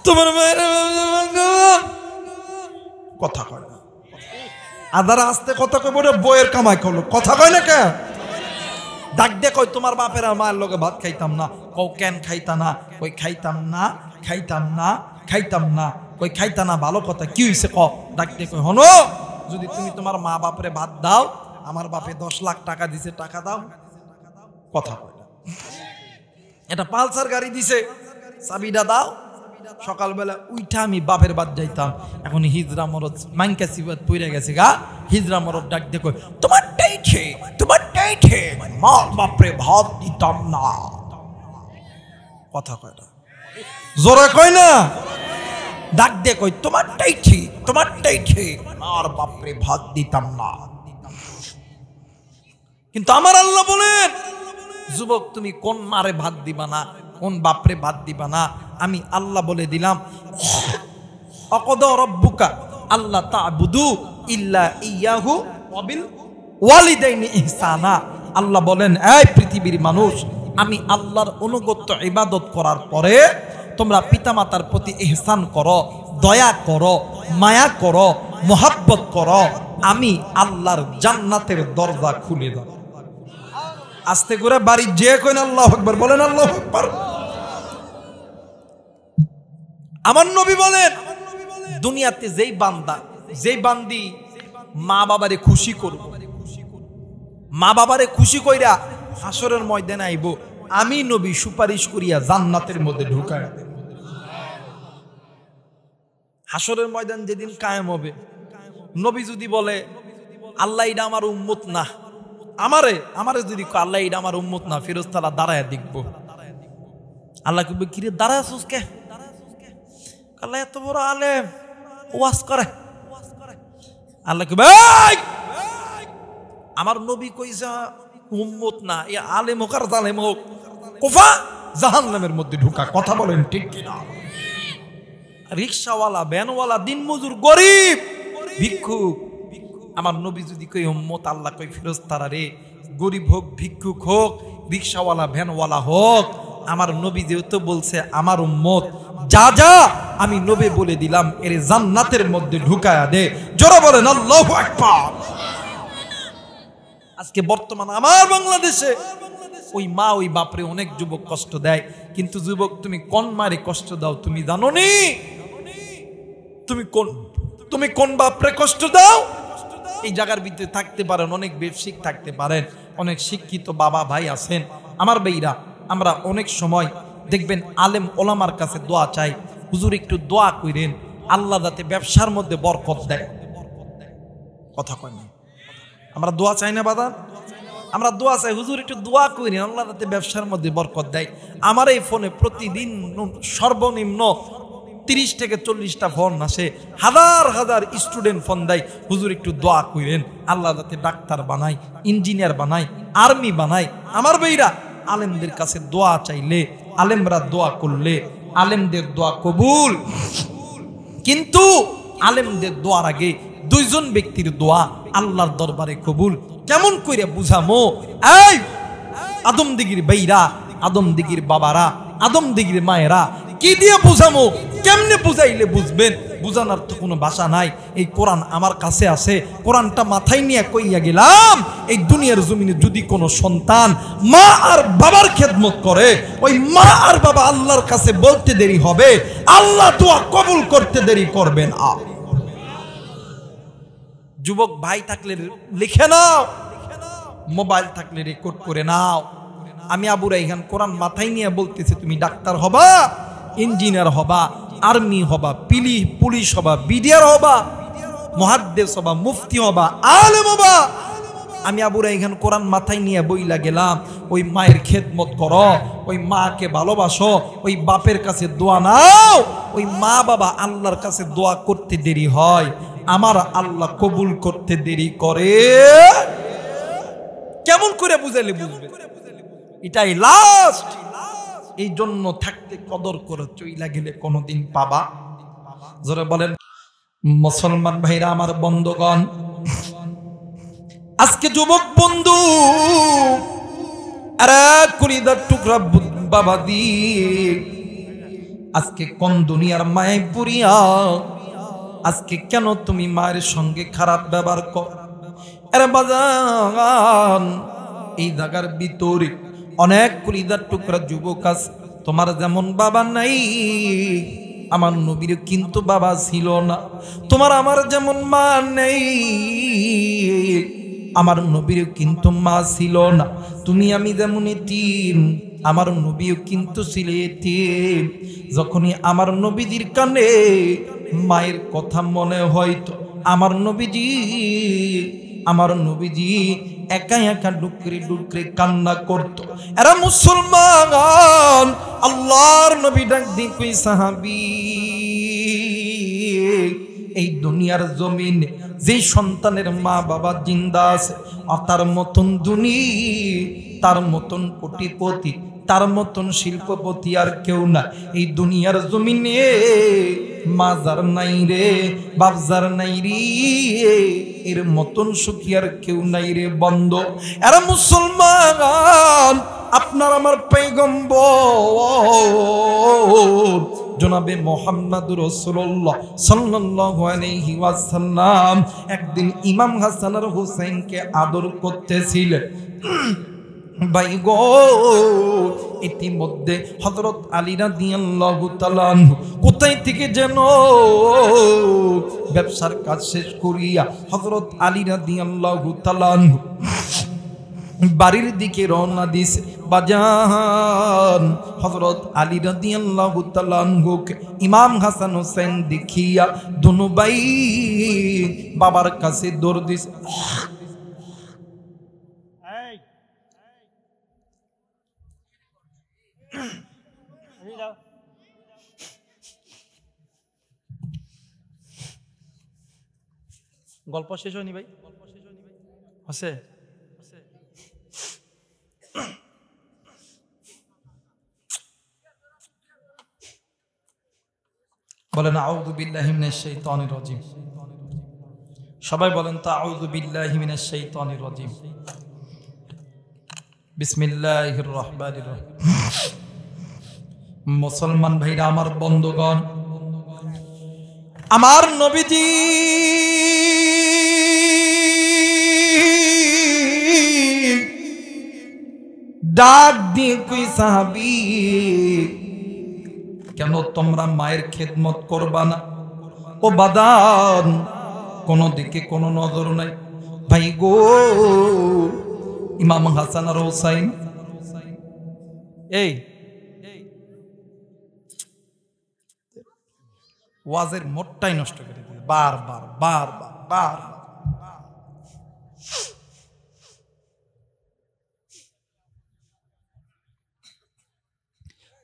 তোমার মায়ের কথা কয় না। আদারা আসতে কথা কই বলে বইয়ের কামাই করলো কথা কয় না কে ডাক দিয়ে কই তোমার বাপের আর মায়ের লগে ভাত খাইতাম না কও কেন খাইতা না কই খাইতাম না খাইতাম না খাইতাম না কই খাইতা না ভালো কথা কি হইছে ক ডাক দিয়ে কই হনো যদি তুমি তোমার মা বাপরে ভাত দাও আমার বাপে 10 লাখ টাকা দিছে টাকা দাও কথা কয় না। এটা পালসার গাড়ি দিছে চাবিটা দাও সকালবেলা উইঠা আমি বাপের বাদ যাইতাম এখন হিজরা মরদ মাইনকা সিবাত পইরা গেছে গা হিজরা মরদ ডাক দিয়ে কই তোমারটাই ঠিক মা বাপরে ভাত দিতাম না কথা কয় না জোরে কয় না ডাক দিয়ে কই তোমারটাই ঠিক আর বাপরে ভাত দিতাম না। কিন্তু আমার আল্লাহ বলেন যুবক তুমি কোন মারে ভাত দিবা না কোন বাপরে ভাত দিবা না আমি আল্লাহ বলে দিলাম আকাদা রাব্বুকা আল্লা তা'বুদু ইল্লা ইয়াহু ওয়া বিল ওয়ালিদাইনি ইহসানা। আল্লাহ বলেন এই পৃথিবীর মানুষ আমি আল্লাহর অনুগত্য ইবাদত করার পরে তোমরা পিতামাতার প্রতি ইহসান করো দয়া করো মায়া করো মোহাব্বত করো আমি আল্লাহর জান্নাতের দরজা খুলে দাও। আস্তে করে বাড়ি যে কইন আল্লাহু আকবার বলেন আল্লাহু আকবার। আমার নবী বলেন দুনিয়াতে যেই বান্দা যেই বান্দি মা বাবারে খুশি করব মা বাবারে খুশি কইরা হাসরের ময়দানে আইব আমি নবী সুপারিশ করিয়া জান্নাতের মধ্যে ঢুকায় দেব। হাসরের ময়দান যেদিন কায়েম হবে নবী যদি বলে আল্লাহ এটা আমার উম্মত না আমারে যদি আল্লাহ এটা আমার উম্মত না ফেরেশতারা দাঁড়ায় দেখবো আল্লাহ কইবে কিরে দাঁড়ায় আছিস কে আল্লাহ এত বড় আলেম ওয়াজ করে আল্লাহ কইবে আমার নবী কইছা উম্মত না এ আলেম হোক আর জালেম হোক কুফা জাহান্নামের মধ্যে ঢুকা কথা বলেন ঠিক কিনা। রিকশাওয়ালা ভ্যানওয়ালা দিনমজুর গরিব ভিক্ষুক আমার নবী যদি কই উম্মত আল্লাহ কই ফেরেশতারা রে গরিব হোক ভিক্ষুক হোক রিকশাওয়ালা ভ্যানওয়ালা হোক আমার নবী যেহেতু বলছে আমার উম্মত যা যা আমি নবী বলে দিলাম এর জান্নাতের মধ্যে ঢুকায়া দে জোরে বলেন আল্লাহু আকবার। আজকে বর্তমান আমার বাংলাদেশে ওই মা ওই বাপরে অনেক যুবক কষ্ট দেয় কিন্তু যুবক তুমি কোন মারে কষ্ট দাও তুমি জানো নি তুমি কোন বাপরে কষ্ট দাও। এই জায়গার ভিতরে থাকতে পারেন অনেক ব্যবসায়িক থাকতে পারেন অনেক শিক্ষিত বাবা ভাই আছেন আমার ভাইরা আমরা অনেক সময় দেখবেন আলেম ওলামার কাছে দোয়া চাই হুজুর একটু দোয়া কইরেন আল্লাহ যাতে ব্যবসার মধ্যে বরকত দেয় কথা কয় না আমরা দোয়া চাই না বাদা আমরা দোয়া চাই হুজুর একটু দোয়া কইরেন আল্লাহ যাতে ব্যবসার মধ্যে বরকত দেয়। আমার এই ফোনে প্রতিদিন সর্বনিম্ন 30 থেকে 40টা ফোন আসে হাজার হাজার স্টুডেন্ট ফোন দেয় হুজুর একটু দোয়া কইরেন আল্লাহ যাতে ডাক্তার বানায় ইঞ্জিনিয়ার বানায় আর্মি বানায়। আমার ভাইরা আলেমদের কাছে দোয়া চাইলে আলেমরা দোয়া করলে আলেমদের দোয়া কবুল কিন্তু আলেমদের দোয়ার আগে দুইজন ব্যক্তির দোয়া আল্লাহর দরবারে কবুল কেমন কইরা বুঝামো এই আদমদিগির ভাইরা আদমদিগির বাবারা আদমদিগির মায়েরা কি দিয়ে বুঝামো কেমনে বুঝাইলে বুঝবেন বুঝানোর তো কোনো ভাষা নাই। এই কোরআন আমার কাছে আছে কোরআনটা মাথায় নিয়ে কইয়া গেলাম এই দুনিয়ার জমিনে যদি কোনো সন্তান মা আর বাবার খেদমত করে ওই মা আর বাবা আল্লাহর কাছে বলতে দেরি হবে আল্লাহ দোয়া কবুল করতে দেরি করবেন। যুবক ভাই থাকলে লিখে নাও মোবাইল থাকলে রেকর্ড করে নাও আমি আবু রাইহান কোরআন মাথায় নিয়ে বলতেছি তুমি ডাক্তার হবা ইঞ্জিনিয়ার হবা আর্মি হবা পুলিশ হবা বিডিআর হবা মুহাদ্দিস হবা মুফতি হবা আলেম হবা আমি আবু রাইহান কোরআন মাথায় নিয়ে বইলা গেলাম ওই মায়ের খেদমত করো ওই মাকে ভালোবাসো ওই বাপের কাছে দোয়া নাও ওই মা বাবা আল্লাহর কাছে দোয়া করতে দেরি হয় আমার আল্লাহ কবুল করতে দেরি করে কেমন করে বুঝাইলে বুঝবে এটাই লাস্ট। এই জন্য থাকতে কদর করে চইলা গেলে কোনোদিন পাবা জোরে বলেন মুসলমান ভাইরা আমার বন্ধুগণ, আজকে যুবক বন্ধু আরে কলিদার টুকরা বাবা দি, আজকে কোন দুনিয়ার মায়ে পুরিয়া আজকে কেন তুমি মায়ের সঙ্গে খারাপ ব্যবহার কর? আরে বাজান, এই জায়গার ভিতরে অনেক কলিদার টুকরা যুবক আছে, তোমার যেমন বাবা নাই, আমার নবীর কিন্তু বাবা ছিল না। তোমার আমার যেমন মা নেই, আমার নবীর কিন্তু মা ছিল না। তুমি আমি যেমন এতিম, আমার নবীও কিন্তু ছিল এতিম। যখনই আমার নবীজির কানে মায়ের কথা মনে হয়তো আমার নবীজি একা একা ডুকরে ডুকরে কান্না করতো। এরা মুসলমান, আল্লাহর নবী ডাক দিয়ে কই সাহাবী, এই দুনিয়ার জমিনে যে সন্তানের মা বাবা জিন্দা আছে, তার মতন ধনী, তার মতন কোটিপতি, তার মতন শিল্পপতি আর কেউ না। এই দুনিয়ার জমিনে মা যার নাই রে, বাপ যার নাই রে, এর মতন সুখী আর কেউ নাই রে বন্ধ। এরা মুসলমান, আপনার আমার পয়গম্বর জনাবে মুহাম্মদুর রাসূলুল্লাহ সাল্লাল্লাহু আলাইহি ওয়াসাল্লাম একদিন ইমাম হাসান আর হুসাইনকে আদর করতেছিলেন। ভাই গো, ইতিমধ্যে হযরত আলী রাদিয়াল্লাহু তাআলা আনহু কোথায় থেকে যেন ব্যবসার কাজ শেষ করিয়া হযরত আলী রাদিয়াল্লাহু তাআলা আনহু বাড়ির দিকে রওনা দিয়েছে। বাজান, হযরত আলী রাদিয়াল্লাহু তাআলা আনহুকে ইমাম হাসান হোসেন দেখিয়া দুনো ভাই বাবার কাছে দৌড় দিছে। গল্প শেষ হয়নি ভাই? আছে? বলেন আউযু বিল্লাহি মিনাশ শাইতানির রাজিম। সবাই বলেন তো আউযু বিল্লাহি মিনাশ শাইতানির রাজিম। বিসমিল্লাহির রহমানির রহিম। মুসলমান ভাইরা আমার বন্ধুগণ, আমার নবীজি ডাক দিয়ে কই সাহাবী, কেন তোমরা মায়ের খেদমত করবা না? ও বাদান, কোন দিকে কোনো নজর নাই। ভাই গো, ইমাম হাসান আর হুসাইন, এই ওয়াজের মোটটাই নষ্ট করে দিল, বারবার বারবার বারবার।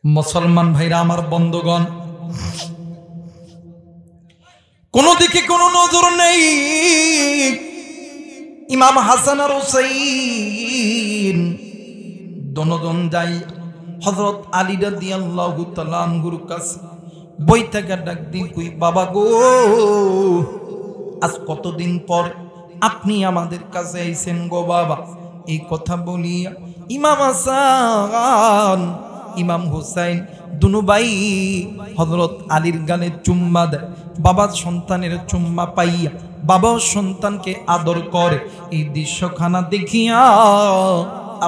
মুসলমান ভাইরা আমার বন্ধুগণ, কোন দিকে কোনো নজর নেই। ইমাম হাসান আর হুসাইন দনজন যাই হযরত আলী রাদিয়াল্লাহু তাআলা আনহুর কাছে বই থেকে ডাক দিয়ে কই, বাবা গো, আজ কতদিন পর আপনি আমাদের কাছে আইছেন গো বাবা। এই কথা বলিয়া ইমাম হাসান ইমাম হুসাইন দুনো ভাই হযরত আলীর গালে চুম্মা দেয়। বাবা সন্তানের চুম্মা পাইয়া বাবাও সন্তানকে আদর করে। এই দৃশ্যখানা দেখিয়া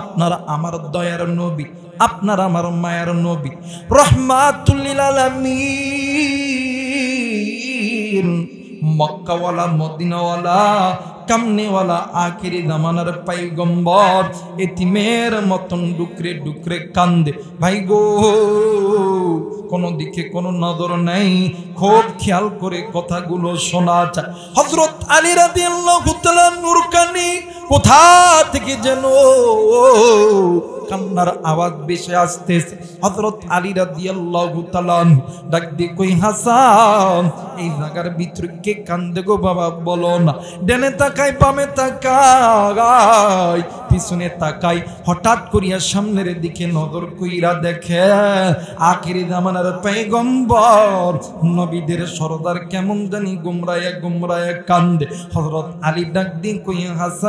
আপনার আমার দয়ার নবী, আপনার আমার মায়ের নবী রাহমাতুল লিল আলামিন, মক্কাওয়ালা মদিনাওয়ালা কামনেওয়ালা আখিরি জামানার পয়গম্বর এতিমের মতন ডুকরে ডুকরে কান্দে। ভাই গো, কোনো দিকে কোনো নজর নাই, খুব খেয়াল করে কথাগুলো শোনা যায়। হযরত আলী রাদিয়াল্লাহু তাআলা নূর কানি কোথা থেকে যেন কান্নার আওয়াজ ভেসে আসতেছে। হযরত আলী রাদিয়াল্লাহু তাআলা ডাক দিয়ে কই, হাসান, এই জায়গার ভিতরে কে কান্দে গো বাবা, বলো না। ডানে তাকাই বামে তাকাই, পিছনে তাকাই, হঠাৎ করিয়া সামনের দিকে নজর কইরা দেখে আখিরি জামানার পয়গম্বর নবীদের সরদার কেমন জানি গুমরায়া গুমরায়া কান্দে। হযরত আলী ডাক দিয়ে কইয়া, হাসান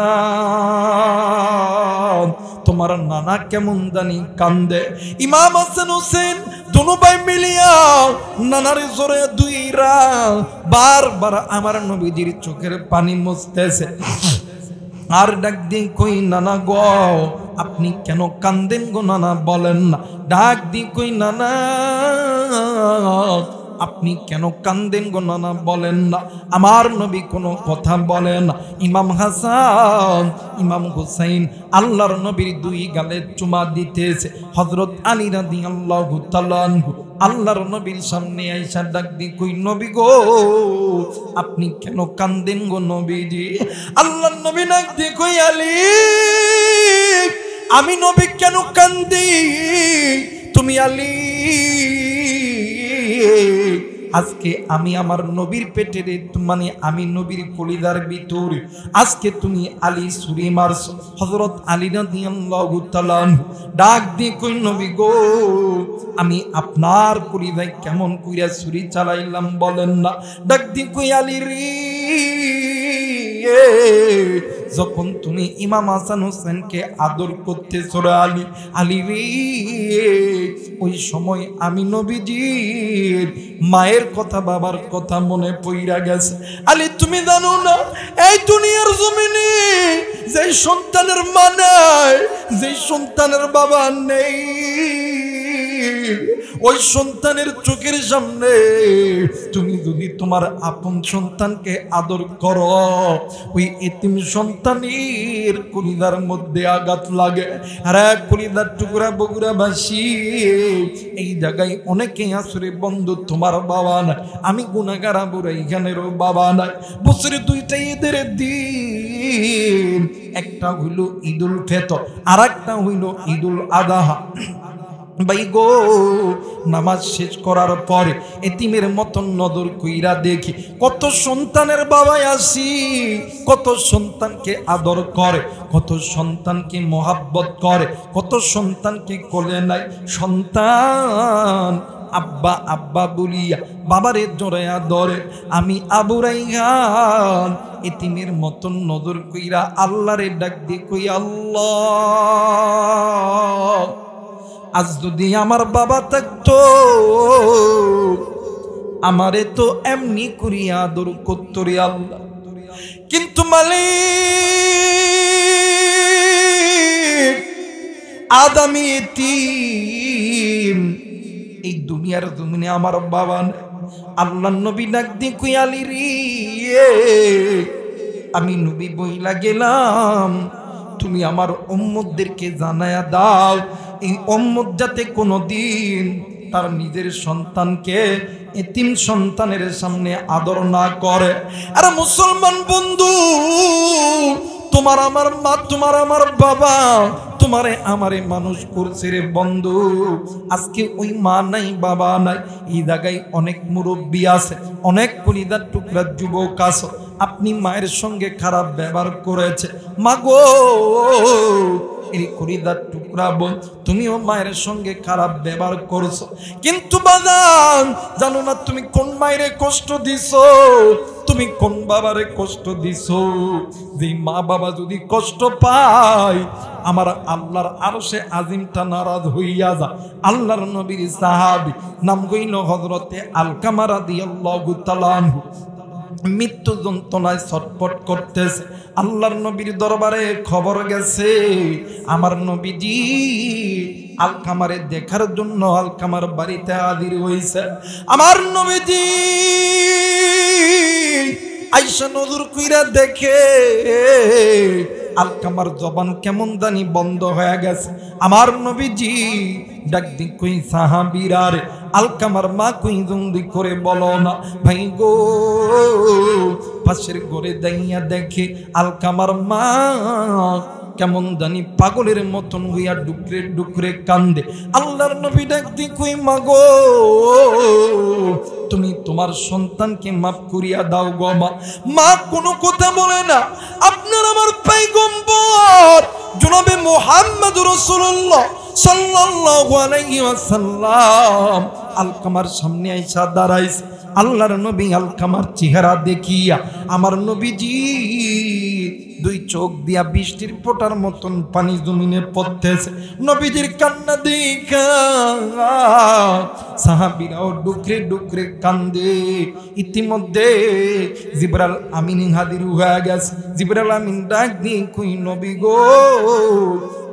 তোমার নানা কেমন জানি কান্দে। ইমাম হাসান হোসেন দুনো ভাই মিলিয়া নানার জোরে দুইরা বারবার আমার নবীজির চোখের পানি মুছতেছে। আর ডাক দিয়ে কই, নানা গো আপনি কেন কান্দেন গো নানা, বলেন না। ডাক দিয়ে কই, নানা আপনি কেন কান্দেন গো নানা, বলেন না। আমার নবী কোনো কথা বলেন না। ইমাম হাসান ইমাম হুসাইন আল্লাহর নবীর দুই গালে চুমা দিতেছে। হযরত আলী রাদিয়াল্লাহু তাআলা আনহু আল্লাহর নবীর সামনে আইসা ডাক দি কই, নবী গো আপনি কেন কান্দেন গো নবীজি? আল্লাহর নবী ডাক দি কই, আলী আমি নবী কেন কান্দি? তুমি আলী আজকে আমি আমার নবীর পেটের মানে আমি নবীর কলিজার ভিতর আজকে তুমি আলী ছুরি মারছো। হযরত আলী রাদিয়াল্লাহু তাআলা ডাক দিয়ে কই, নবী গো আমি আপনার কলিজায় কেমন কইরা ছুরি চালাইলাম বলেন না। ডাক দিয়ে কই, আলী রে যখন তুমি ইমাম হাসান হোসেনকে আদর করতেছো আলী, আলী রে ওই সময় আমি নবীজির মায়ের কথা বাবার কথা মনে পইরা গেছে। আলী তুমি জানো না এই দুনিয়ার জমিনে যে সন্তানের মা নাই, যে সন্তানের বাবা নেই, ওই সন্তানের চোখের সামনে তুমি যদি তোমার আপন সন্তানকে আদর করো, ওই এতিম সন্তানের কলিজার মধ্যে আঘাত লাগে। আর এক কলিজার টুকরা বগুড়াবাসী এই জায়গায় অনেকেই আসরে বন্ধু তোমার বাবা নাই, আমি গুনাহগার আবুরা এখানেরও বাবা নাই। বছরে দুইটা ঈদের দিন, একটা হইল ঈদুল ফিতর আর একটা হইল ঈদুল আযহা। ভাই গো নামাজ শেষ করার পরে এতিমের মতন নজর কইরা দেখি কত সন্তানের বাবা আসি, কত সন্তানকে আদর করে, কত সন্তানকে মোহাব্বত করে, কত সন্তানকে কোলে নাই। সন্তান আব্বা আব্বা বলিয়া বাবারে জড়াইয়া ধরে। আমি আবু রাইহান এতিমের মতন নজর কইরা আল্লাহরে ডাক দিয়ে কই, আল্লাহ আজ যদি আমার বাবা থাকতো আমারে তো এমনি করিয়া আদর করতো রে আল্লাহ, কিন্তু মালিক আজ আমি এতিম, এই দুনিয়ার জমিনে আমার বাবা নাই। আল্লাহর নবী ডাক দিয়ে কই, আলী রে আমি নবী বইলা গেলাম তুমি আমার উম্মতদেরকে জানায়া দাও, এই উম্মত যাতে কোনোদিন তার নিজের সন্তানকে এতিম সন্তানের সামনে আদর না করে। আরে মুসলমান বন্ধু, তোমার আমার মা, তোমার আমার বাবা তোমারে আমারে মানুষ করছে রে বন্ধু। আজকে ওই মা নাই বাবা নাই, এই জায়গায় অনেক মুরব্বী আছে, অনেক কলিজার টুকরা যুবক আছে, আপনি মায়ের সঙ্গে খারাপ ব্যবহার করেছে। মা গো এই কলিজার টুকরা বোন তুমিও মায়ের সঙ্গে খারাপ ব্যবহার করছো, কিন্তু বাজান জানো না তুমি কোন মায়ের কষ্ট দিছো, তুমি কোন বাবারে কষ্ট দিছো। যে মা বাবা যদি কষ্ট পায় আমার আল্লাহর আরশে আজিমটা নারাজ হইয়া যা। আল্লাহর নবীর সাহাবী নাম হইল হযরতে আলকামা রাদিয়াল্লাহু তাআলা আনহু, মৃত্যু যন্ত্রণায় ছটফট করতেছে। আল্লাহর নবীর দরবারে খবর গেছে আমার নবীজি আলকামারে দেখার জন্য আলকামার বাড়িতে হাজির হইছে। আমার নবীজি আয়েশা নজর কইরা দেখে আলকামার জবান কেমন জানি বন্ধ হয়ে গেছে। আমার নবীজি ডাক দি কই, সাহাবীরা রে আলকামার মা কই জলদি করে বলো না। ভাই গো পাশের ঘরে দাইয়া দেখে আলকামার মা কেমন জানি পাগলের মতন হইয়া ডুকরে ডুকরে কান্দে। আল্লাহর নবী ডাক দি কই, মা গো তুমি তোমার সন্তানকে মাফ করিয়া দাও গো মা। মা কোনো কথা বলে না। আপনার আমার পয়গম্বর জনাবে মুহাম্মদুর রাসূলুল্লাহ সাল্লাল্লাহু আলাইহি ওয়াসাল্লাম আলকামার সামনে আইসা দাঁড়াইছে। আল্লাহর নবী আলকামার চেহারা দেখিয়া আমার নবীজি দুই চোখ দিয়া বৃষ্টির ফোঁটার মতন পানি জমিনে পড়তেছে। নবীজির কান্না দেখা সাহাবীরাও ডুকরে ডুকরে কান্দে। ইতিমধ্যে জিবরাইল আমিন হাজির হয়ে গেছে। জিবরাইল আমিন ডাক দিয়ে কই নবী গো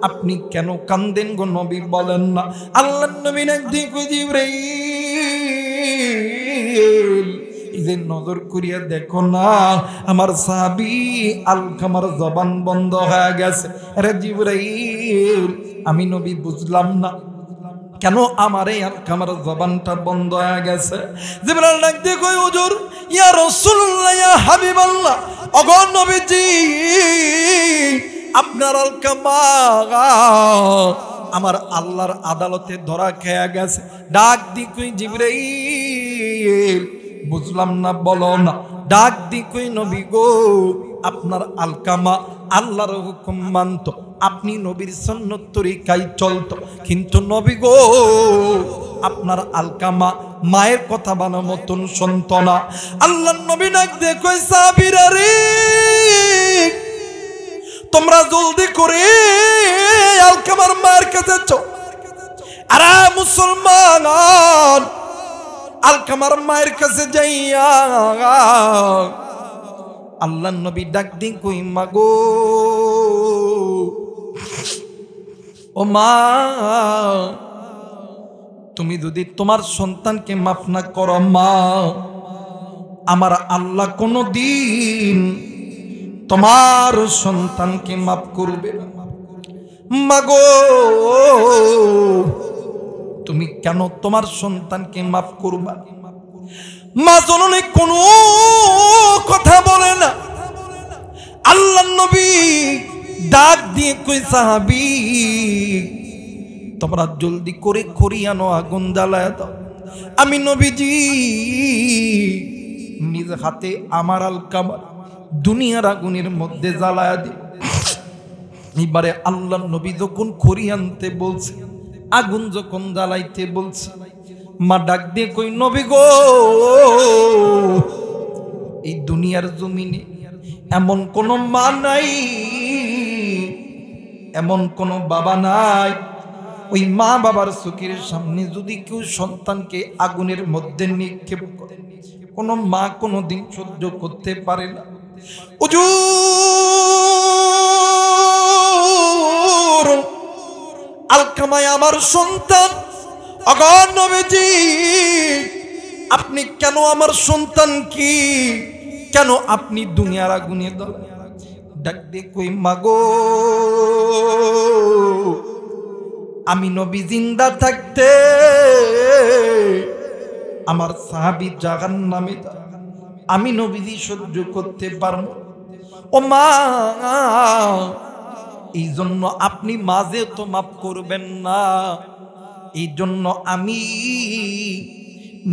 আপনি কেন কান্দেন গো নবী বলেন না। আল্লাহর নবী ডাক দিয়ে কই জিবরাইল ইদের নজর করিয়া দেখো না আমার সাহাবী আলকামার জবান বন্ধ হয়ে গেছে। আরে জিবরাইল আমি নবী বুঝলাম না কেন আমার এই আলকামার জবানটা বন্ধ হয়ে গেছে। জিবরাইল ডাক দিয়ে কই হুজুর ইয়া রাসূলুল্লাহ ইয়া হাবিবাল্লাহ ওগো নবীজি আপনার আলকামা আমার আল্লাহর আদালতে ধরা খেয়ে গেছে। ডাক দি কই জিবরাইল বুঝলাম না বলো না। ডাক দি কই নবী গো আপনার আলকামা আল্লাহর হুকুম মানত, আপনি নবীর সুন্নত তরিকায় চলতো, কিন্তু নবী গো আপনার আলকামা মায়ের কথা বানা মতন শুনতো না। আল্লাহর নবী ডাক দিয়ে কই সাহাবীরা রে তোমরা জলদি করে আলকামার মায়ের কাছে চলো। আরে মুসলমান আলকামার মায়ের কাছে যাইয়া আল্লাহর নবী ডাক দিন কই মাগো ও মা তুমি যদি তোমার সন্তানকে মাফ না করো মা আমার আল্লাহ কোনদিন তোমার সন্তানকে মাফ করবে না। মাগো তুমি কেন তোমার সন্তানকে মাফ করবা? মা জননী কোনো কথা বলে না। আল্লাহর নবী ডাক দিয়ে কই সাহাবী তোমরা জলদি করে খড়ি আনো আগুন জ্বালায় দাও। আমি নবীজি নিজ হাতে আমার আলকামা দুনিয়ার আগুনের মধ্যে জ্বালায় দিই। এবারে আল্লাহর নবী যখন খড়ি আনতে বলছে আগুন যখন জ্বালাইতে বলছে মা ডাক দিয়ে কই নবী গো এই দুনিয়ার জমিনে এমন কোন মা নাই এমন কোন বাবা নাই ওই মা বাবার চোখের সামনে যদি কেউ সন্তানকে আগুনের মধ্যে নিক্ষেপ করে কোন মা কোনদিন সহ্য করতে পারে না। হুজুর আলকামায় আমার সন্তান অগণ নবীজি আপনি কেন আমার সন্তান কি কেন আপনি দুনিয়ার আগুনে ডাক দিয়ে কই মাগো আমি নবী জিন্দা থাকতে আমার সাহাবী জাহান্নামে আমি নবীজি সহ্য করতে পারব। ও মা এই জন্য আপনি মাঝে তো মাফ করবেন না, এই জন্য আমি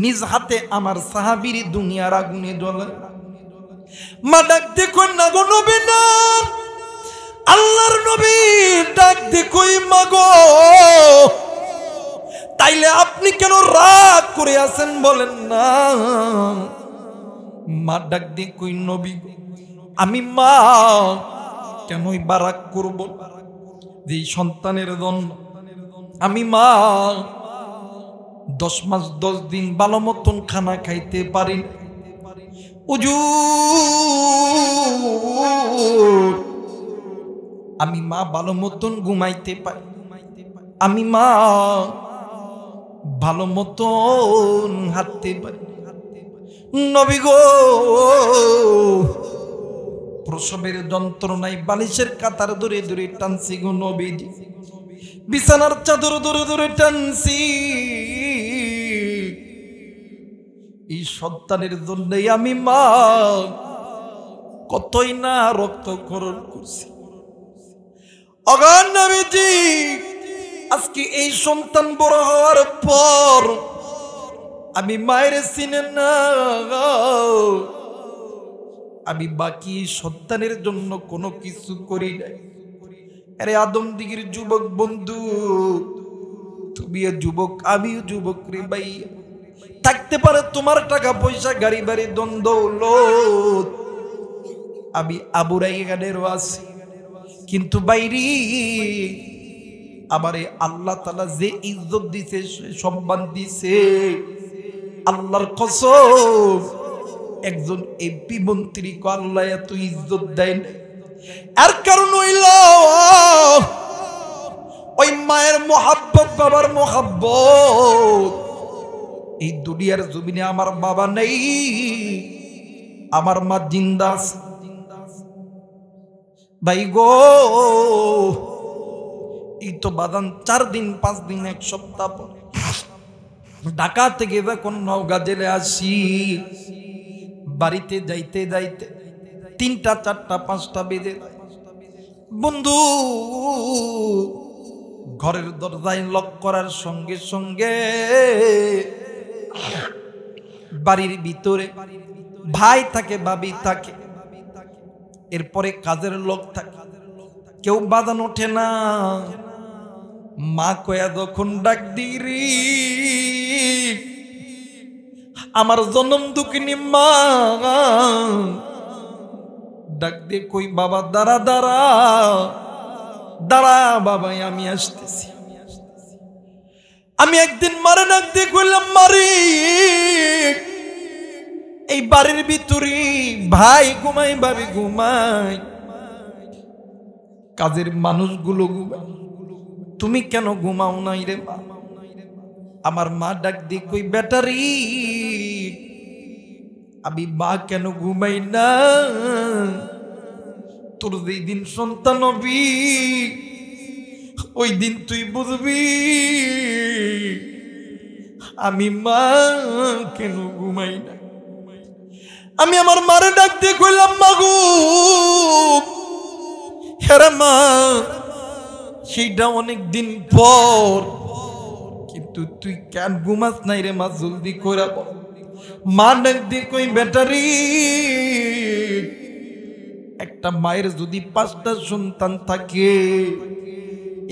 নিজ হাতে আমার সাহাবীর দুনিয়ার আগুনে জ্বলে। মা ডাক দেখো না গো নবী না আল্লাহর নবী ডাক দেখোই মাগো তাইলে আপনি কেন রাগ করে আছেন বলেন না। মা ডাক দিয়ে কই নবী আমি মা কেনই বা রাগ করব যে সন্তানের জন্য আমি মা 10 মাস 10 দিন ভালো মতন খানা খাইতে পারি। আমি মা ভালো মতন ঘুমাইতে পারি, আমি মা ভালো মতন হাঁটতে পারি। নবী গো প্রসবের যন্ত্রণায় বালিশের কাতার ধরে ধরে টানছি গো নবীজি, বিছানার চাদর ধরে ধরে টানছি। এই সন্তানের জন্যই আমি মা কতই না রক্তক্ষরণ করছি। অগান নবীজি আজকে এই সন্তান বড় হওয়ার পর আমি মায়ের চিনে না, আমি বাকি সন্তানের জন্য কোনো কিছু করি নাই। আরে আদম দিগির যুবক বন্ধু, তুমিও যুবক আমিও যুবক রে ভাই। থাকতে পারে তোমার টাকা পয়সা গাড়ি বাড়ি দ্বন্দ্ব, আমি আবুরাই গানেরও আছি, কিন্তু বাইরি আমারে আল্লাহ তাআলা যে ইজ্জত দিছে, সম্মান দিছে, আল্লাহর কসম একজন এমপি মন্ত্রী কো আল্লাহ এত ইজ্জত দেয় না। এর কারণ হইল ওই মায়ের মোহাব্বত, বাবার মোহাব্বত। এই দুনিয়ার জমিনে আমার বাবা নেই, আমার মা জিন্দা আছে ভাই গো। এই তো বাদান 4 দিন 5 দিন 1 সপ্তাহ পর ঢাকা থেকে যখন নওগাঁ জেলে আসি, বাড়িতে যাইতে যাইতে 3টা 4টা 5টা বেজে যায়। বন্ধু ঘরের দরজায় লক করার সঙ্গে সঙ্গে বাড়ির ভিতরে ভাই থাকে, ভাবি থাকে, এরপরে কাজের লোক থাকে, কেউ বাজান ওঠে না। মা কয়া যখন ডাক দিরি, আমার জন্ম দুঃখিনী মা ডাক দিয়ে কই বাবা দাঁড়া দাঁড়া দাঁড়া বাবা আমি আসতেছি। আমি একদিন মারে ডাক দিয়ে কইলাম মারি, এই বাড়ির ভিতরে ভাই ঘুমাই, ভাবি ঘুমাই, কাজের মানুষগুলো ঘুমাই, তুমি কেন ঘুমাও নাই রে মা? আমার মা ডাক দিয়ে কই ব্যাটারি আমি মা কেন ঘুমাই না? তোর যেই দিন সন্তান হবি ওই দিন তুই বুঝবি আমি মা কেন ঘুমাই না। আমি আমার মারে ডাক দিয়ে কইলাম মা গো, হেরা মা সেইটা অনেক দিন পর, কিন্তু তুই কেন ঘুমাস নাই রে মা? জলদি করে বল। মা ডাক দিয়ে কই ব্যাটারি একটা মায়ের যদি 5টা সন্তান থাকে,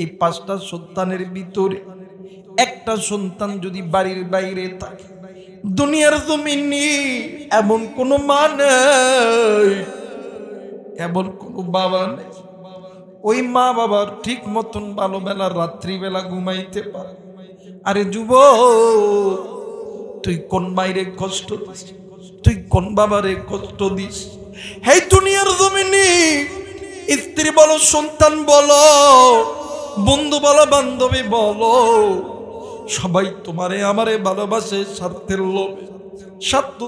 এই 5টা সন্তানের ভিতরে একটা সন্তান যদি বাড়ির বাইরে থাকে, দুনিয়ার জমিনে এমন কোন মা নেই, এমন কোন বাবা নেই ওই মা বাবার ঠিক মতন ভালো বেলা রাত্রিবেলা ঘুমাইতে পারে। আরে যুবক, তুই কোন মায়েরে কষ্ট দিস, তুই কোন বাবারে কষ্ট দিস? এই দুনিয়ার জমিনে স্ত্রী বলো, সন্তান বলো, বন্ধু বলো, বান্ধবী বলো, সবাই তোমারে আমারে ভালোবাসে স্বার্থের লোভে। স্বার্থ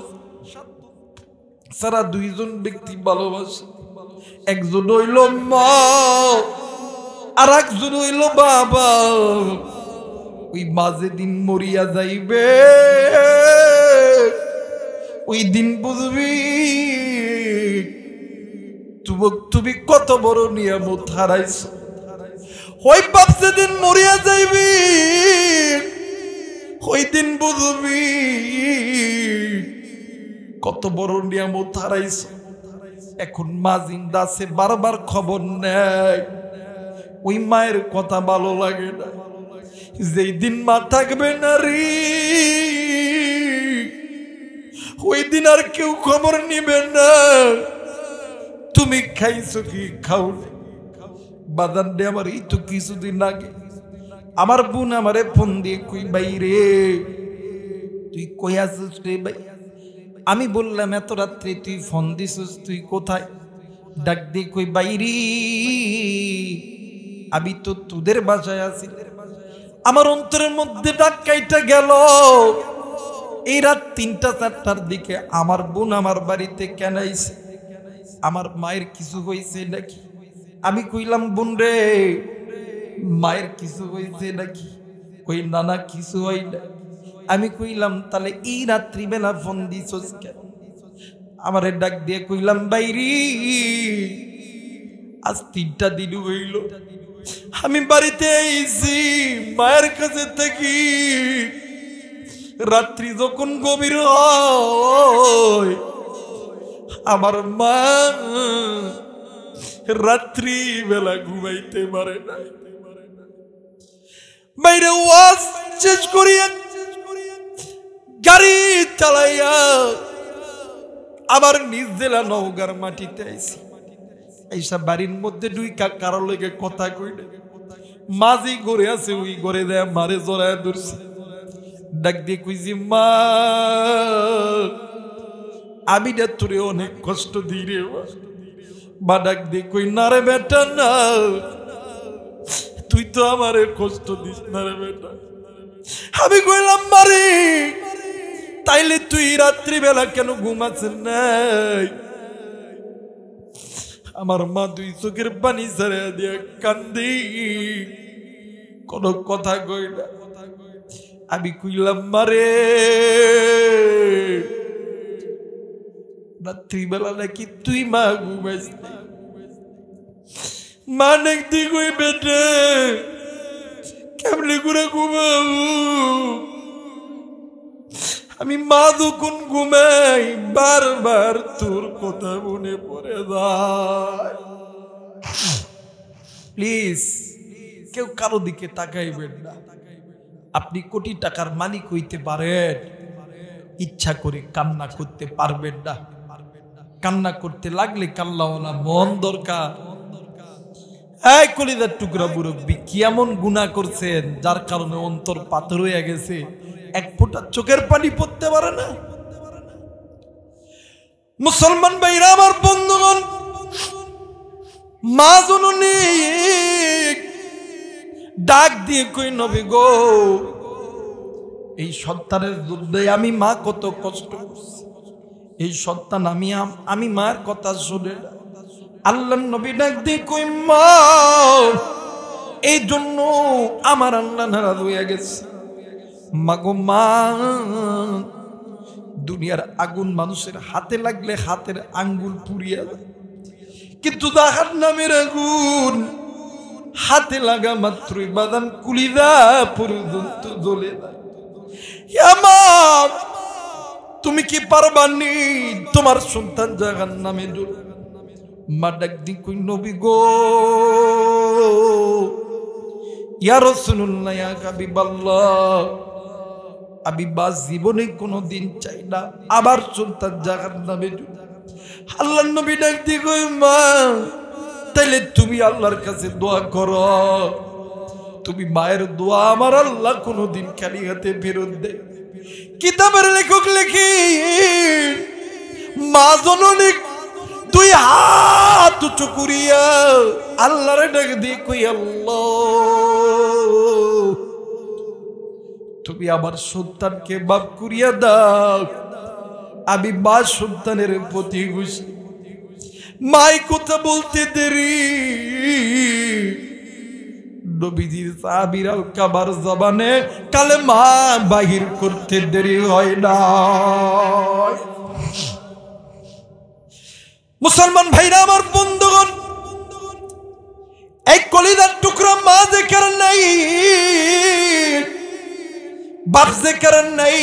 সারা 2 জন ব্যক্তি ভালোবাসে, একজন হইল মা আর একজন হইল বাবা। ওই মাঝে দিন মরিয়া যাইবে, ওই দিন বুঝবি তুমি কত বড় নিয়ামত হারাইছ। ওই বাপ যেদিন মরিয়া যাইবি ওই দিন বুঝবি কত বড় নিয়ামত হারাইছ। এখন মা জিন্দা আছে, বারবার খবর নেয়, ওই মায়ের কথা ভালো লাগে না। যেই দিন মা থাকবে না রে, ওই দিন আর কেউ খবর নিবে না তুমি খাইছো কি খাও। বাজান দে আমার এই তো কিছুদিন আগে আমার বোন আমারে ফোন দিয়ে কই ভাই রে তুই কই আছিস রে ভাই? আমি বললাম এত রাত্রে তুই ফোন দিছিস, তুই কোথায়? ডাক দিয়ে কই বাইরি আমি তো তোদের বাসায় আছি। আমার অন্তরের মধ্যে ডাক কাইটা গেল। এই রাত 3টা 4টার দিকে আমার বোন আমার বাড়িতে কেন আইছে? আমার মায়ের কিছু হয়েছে নাকি? আমি কইলাম বোন রে মায়ের কিছু হয়েছে নাকি? কই নানা কিছু হয় না। আমি কইলাম তাহলে এই রাত্রিবেলা ফোন দিছস কেন? আমারে ডাক দিয়ে কইলাম বাইরি আজ 3টা দিন হইল আমি বাড়িতে আইছি মায়ের কাছে থাকি। রাত্রি যখন গভীর হয় আমার মা রাত্রি বেলা ঘুমাইতে পারে না। বাইরে ওয়াজ শেষ করিয়া গাড়ি চালাইয়া আবার নিজ জেলা নওগাঁর মাটিতে আইছি। এইসা বাড়ির মধ্যে ঢুইকা কারো লগে কথা কই না, মাঝি ঘরে আছে, ওই ঘরে দেয়া মারে জড়ায় ধরছে। ডাক দিয়ে কইছি, মা আমি না তোরে অনেক কষ্ট দিই রে মা। ডাক দিয়ে কই, না রে বেটা না, তুই তো আমারে কষ্ট দিস না রে বেটা। আমি কইলাম, মারে তাইলে তুই রাত্রিবেলা কেন ঘুমাচ্ছেন নাই? আমার মা দুই চোখের পানি ছেড়ে দিয়ে কান্দি, কোন কথা কই না। আমি কইলাম, মারে রাত্রিবেলা নাকি তুই মা ঘুমাইস? মা নাকি কই, বেটে কেমনি করে ঘুমাবো? আমি মা যখন ঘুমাই বারবার তোর কথা মনে পড়ে যায়। প্লিজ কেউ কারো দিকে তাকাইবেন না। আপনি কোটি টাকার মালিক হইতে পারেন, ইচ্ছা করে কান্না করতে পারবেন না। কান্না করতে লাগলে কাল্লাওয়ালা মন দরকার। এই কলিজার টুকরা মুরব্বি, কি এমন গুনাহ করছেন যার কারণে অন্তর পাথর হয়ে গেছে, এক ফোঁটা চোখের পানি পড়তে পারে না? মুসলমান ভাইরা আমার, বন্ধুগণ, মা জননী ডাক দিয়ে কই, নবী গো, এই সন্তানের যুদ্ধে আমি মা কত কষ্ট করছি। এই সন্তান আমি মার কথা শুনে না। আল্লাহর নবী ডাক দিয়ে কই, মা এই জন্য আমার আল্লাহ নারাজ হয়ে গেছে। মাগো মা, দুনিয়ার আগুন মানুষের হাতে লাগলে হাতের আঙ্গুল পুড়িয়া যায়, কিন্তু জাহান্নামের আগুন হাতে লাগা মাত্রই বাদান কুলিদা পর্যন্ত জ্বলে যায়। মা তুমি কি পারবানি তোমার সন্তান জাহান্নামে জ্বলে? মা ডাক দি কই, নবী গো, ইয়া রাসূলুল্লাহ, ইয়া হাবিবাল্লাহ, আমি বাস জীবনে কোনোদিন চাই না আবার সন্তান জাহান্নামে জ্বলে। আল্লাহর নবী ডাক দি কই, মা তাইলে তুমি আল্লাহর কাছে দোয়া করো। তুমি মায়ের দোয়া আমার আল্লাহ কোনোদিন খালি হাতে ফেরত দেয়। কিতাবের লেখক লেখি, মা জননী দুই হাত উঁচু করিয়া আল্লাহরে ডাক দিয়ে কই, আল্লাহ তুমি আমার সন্তানকে মাফ করিয়া দাও, আমি মা সন্তানের প্রতি খুশি। মাই কথা বলতে দেরি, নবীজির সাহাবীর আল-কাবার জবানে কালেমা বাহির করতে দেরি হয় না। মুসলমান ভাইরা আমার, বন্ধুগণ, এই কলিজার টুকরা মা যে কারণ নাই, বাপ যে কারণ নাই,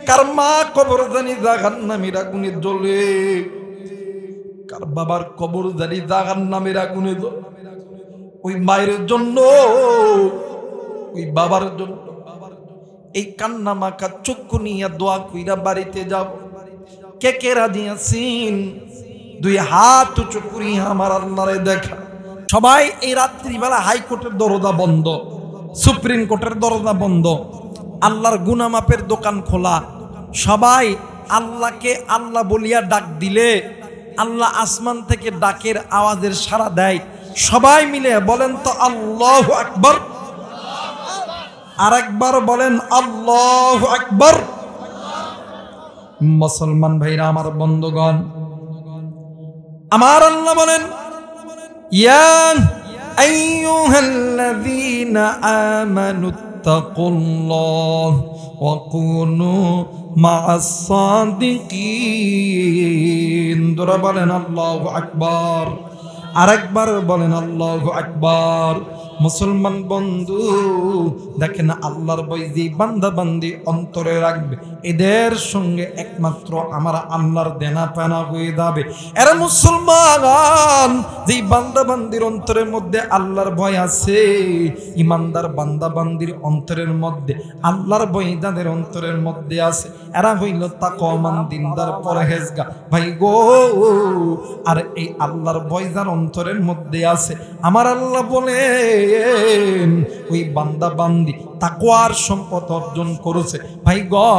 কার মা কবর জানি জাহান্নামের আগুনে জ্বলে, কার বাবার কবর জানি জাহান্নামের আগুনে জ্বলে। ওই মায়ের জন্য, ওই বাবার জন্য এই কান্না মাখা চক্ষু নিয়ে দোয়া কইরা বাড়িতে যাব। কে কে রাজি আছেন? দুই হাত উঁচু করিয়া আমার আল্লাহরে দেখা। সবাই এই রাত্রিবেলা হাইকোর্টের দরজা বন্ধ, সুপ্রিম কোর্টের দরজা বন্ধ, আল্লাহর গুনাহ মাপের দোকান খোলা। সবাই আল্লাহকে আল্লাহ বলিয়া ডাক দিলে আল্লাহ আসমান থেকে ডাকের আওয়াজের সাড়া দেয়। সবাই মিলে বলেন তো আল্লাহু আকবার। আরেকবার বলেন আল্লাহু আকবার। মুসলমান ভাইরা আমার, বন্ধুগণ, আমার আল্লাহ বলেন, ইয়া আইয়ুহাল্লাযীনা আমানুত্তাকুল্লাহ ওয়া কুনু মা'আস সাদিকিন। বলেন আল্লাহু আকবার। আরেকবার বলেন আল্লাহু আকবার। মুসলমান বন্ধু দেখেন, আল্লাহর ভয় যে বান্দা বান্দি অন্তরে রাখবে, এদের সঙ্গে একমাত্র আমার আল্লাহর দেনা পানা হয়ে যাবে। এরা মুসলমান যে বান্দা বান্দির অন্তরের মধ্যে আল্লাহর ভয় আছে, ইমানদার বান্দা বান্দির অন্তরের মধ্যে আল্লাহর ভয় যাদের অন্তরের মধ্যে আছে, এরা হইল তাকওয়ামান দিনদার পরহেজগার। ভাই গো, আর এই আল্লাহর ভয় যার অন্তরের মধ্যে আছে, আমার আল্লাহ বলেন ওই বান্দা বান্দি তাকওয়ার সম্পদ অর্জন করেছে। ভাই গো,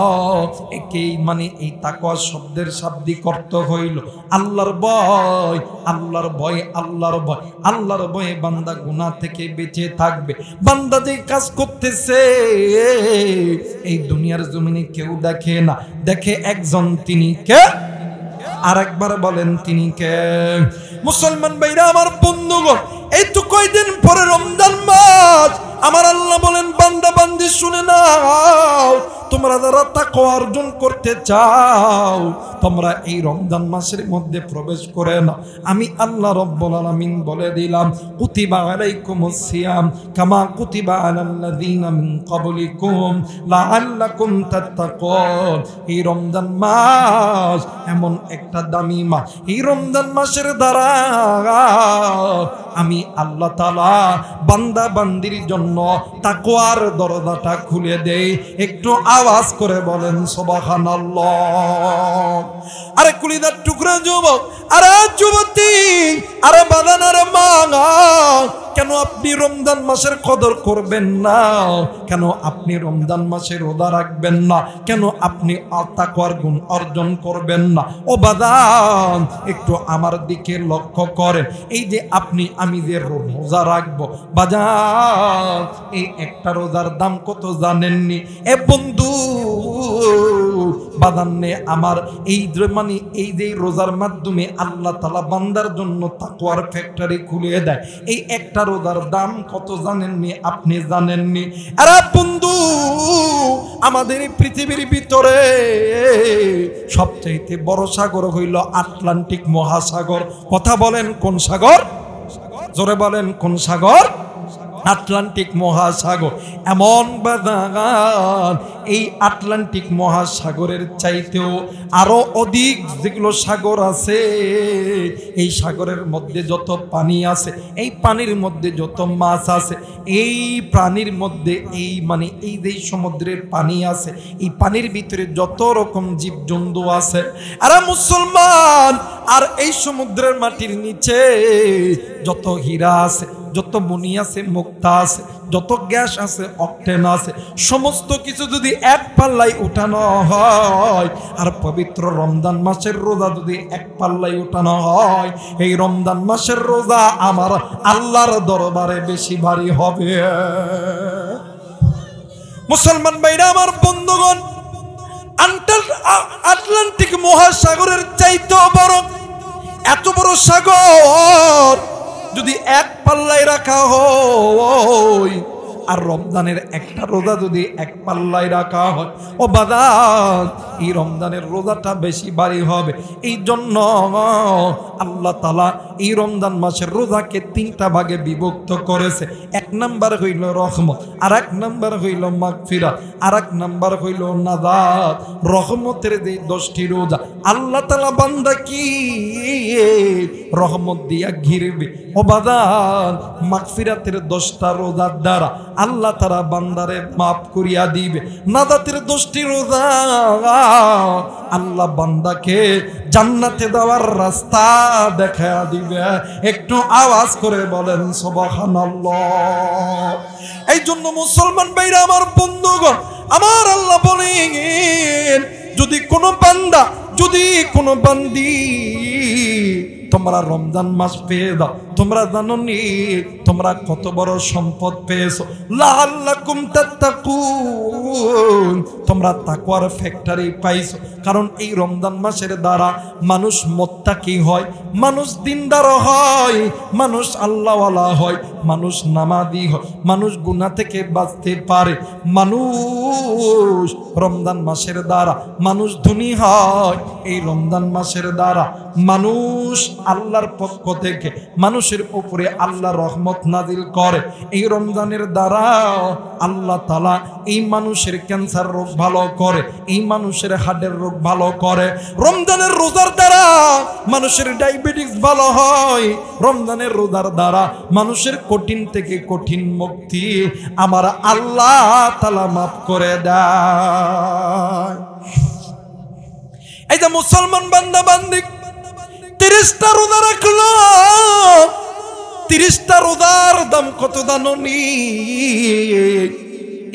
একেই মানে এই তাকওয়া শব্দের শাব্দিক অর্থ হইল আল্লাহর ভয়। আল্লাহর ভয়, আল্লাহর ভয়, আল্লাহর ভয়ে বান্দা গুনাহ থেকে বেঁচে থাকবে। বান্দা যে কাজ করতেছে এই দুনিয়ার জমিনে কেউ দেখে না, দেখে একজন, তিনি কে? আর একবার বলেন তিনি কে? মুসলমান ভাইরা আমার বন্ধুগণ, এই তো কয়দিন পরে রমজান মাস। আমার আল্লাহ বলেন বান্দা বান্দি শুনে নাও, তোমরা যারা তাকওয়া অর্জন করতে চাও, তোমরা এই রমজান মাসের মধ্যে প্রবেশ করে না। আমি আল্লাহ রব্বুল আলামিন বলে দিলাম, কুতিবা আলাইকুমুস সিয়াম কামা কুতিবা আলাল্লাযীনা মিন ক্বাবলিকুম লাআল্লাকুম তাত্তাকুন। এই রমজান মাস এমন একটা দামি মাস, এই রমজান মাসের দ্বারা আমি আল্লাহ তাআলা বান্দা বান্দির জন্য তাকওয়ার দরজাটা খুলে দেই। একটু আওয়াজ করে বলেন সুবহানাল্লাহ। আরে কুলিদার টুকরা যুবক, আরে যুবতী, আরে বাদান, আরে মা, কেন আপনি রমজান মাসের কদর করবেন না? কেন আপনি রমজান মাসে রোজা রাখবেন না? কেন আপনি তাকওয়ার গুণ অর্জন করবেন না? ও বাদান, একটু আমার দিকে লক্ষ্য করেন। এই যে আপনি আমি যে রোজা রাখবো, বাজান, এই একটা রোজার দাম কত জানেননি? এ বন্ধু বাদান্নে আমার, এই মানে এই যে রোজার মাধ্যমে আল্লাহ তাআলা বান্দার জন্য তাকওয়ার ফ্যাক্টরি খুলে দেয়। এই একটা রোজার দাম কত জানেননি? আপনি জানেননি? আরে বন্ধু, আমাদের এই পৃথিবীর ভিতরে সবচাইতে বড় সাগর হইল আটলান্টিক মহাসাগর। কথা বলেন কোন সাগর? জোরে বলেন কোন সাগর? আটলান্টিক মহাসাগর। এমন বাদান, এই আটলান্টিক মহাসাগরের চাইতেও আরো অধিক যেগুলো সাগর আছে, এই সাগরের মধ্যে যত পানি আছে, এই পানির মধ্যে যত মাছ আছে, এই প্রাণীর মধ্যে এই মানে এই যে সমুদ্রের পানি আছে, এই পানির ভিতরে যত রকম জীবজন্তু আছে। আর মুসলমান, আর এই সমুদ্রের মাটির নিচে যত হীরা আছে, যত মণি আছে, মুক্তা আছে, যত গ্যাস আছে, অকটেন আছে, সমস্ত কিছু যদি এক পাল্লায় উঠানো হয়, আর পবিত্র রমজান মাসের রোজা যদি এক পাল্লায় উঠানো হয়, এই রমজান মাসের রোজা আমার আল্লাহর দরবারে বেশি ভারী হবে। মুসলমান ভাইরা আমার বন্ধুগণ, আটলান্টিক মহাসাগরের চাইতেও বড়, এত বড় সাগর যদি এক পাল্লায় রাখা হয়, আর রমজানের একটা রোজা যদি এক পাল্লায় রাখা হয়, ও বাদান, এই রমজানের রোজাটা বেশি ভারী হবে। এই জন্য আল্লাহ তাআলা এই রমজান মাসের রোজাকে তিনটা ভাগে বিভক্ত করেছে। এক নাম্বার হইল রহমত, আর এক নাম্বার হইল মাগফিরাত, আর এক নাম্বার হইল নাজাত। রহমতের যে 10টি রোজা আল্লাহ তাআলা বান্দা কি রহমত দিয়া ঘিরবে, ও বাদান, মাগফিরাতের 10টা রোজার দ্বারা আল্লাহ তাআলা বান্দারে মাফ করিয়া দিবে। নাজাতের 10টি রোজা আল্লাহ বান্দাকে জান্নাতে যাওয়ার রাস্তা দেখায়া দিবে। একটু আওয়াজ করে বলেন সুবহানাল্লাহ। এই জন্য মুসলমান ভাইরা আমার বন্ধুগণ, আমার আল্লাহ বলেন, যদি কোনো বান্দা, যদি কোনো বান্দি তোমরা রমজান মাস পেয়ে দাও, তোমরা জানো নি তোমরা কত বড় সম্পদ পেয়েছো? লাআল্লাকুম তাত্তাকুন, তোমরা তাকওয়ার ফ্যাক্টরি পাইছো। কারণ এই রমজান মাসের দ্বারা মানুষ মুত্তাকি হয়, মানুষ দিনদার হয়, মানুষ আল্লাহওয়ালা হয়, মানুষ নামাজি হয়, মানুষ গুনাহ থেকে বাঁচতে পারে। মানুষ রমজান মাসের দ্বারা মানুষ ধনী হয়। এই রমজান মাসের দ্বারা মানুষ আল্লাহর পক্ষ থেকে মানুষের উপরে আল্লাহ রহমত নাজিল করে। এই রমজানের দ্বারা আল্লাহ তাআলা এই মানুষের ক্যান্সার রোগ ভালো করে, এই মানুষের হার্টের রোগ ভালো করে। রমজানের রোজার দ্বারা মানুষের ডায়াবেটিস ভালো হয়। রমজানের রোজার দ্বারা মানুষের কঠিন থেকে কঠিন মুক্তি আমার আল্লাহ তাআলা মাফ করে দেয়। এই যে মুসলমান বান্দা বান্দি 30টা রোজা রাখলো, 30টা রোজার দাম কত জানোনি?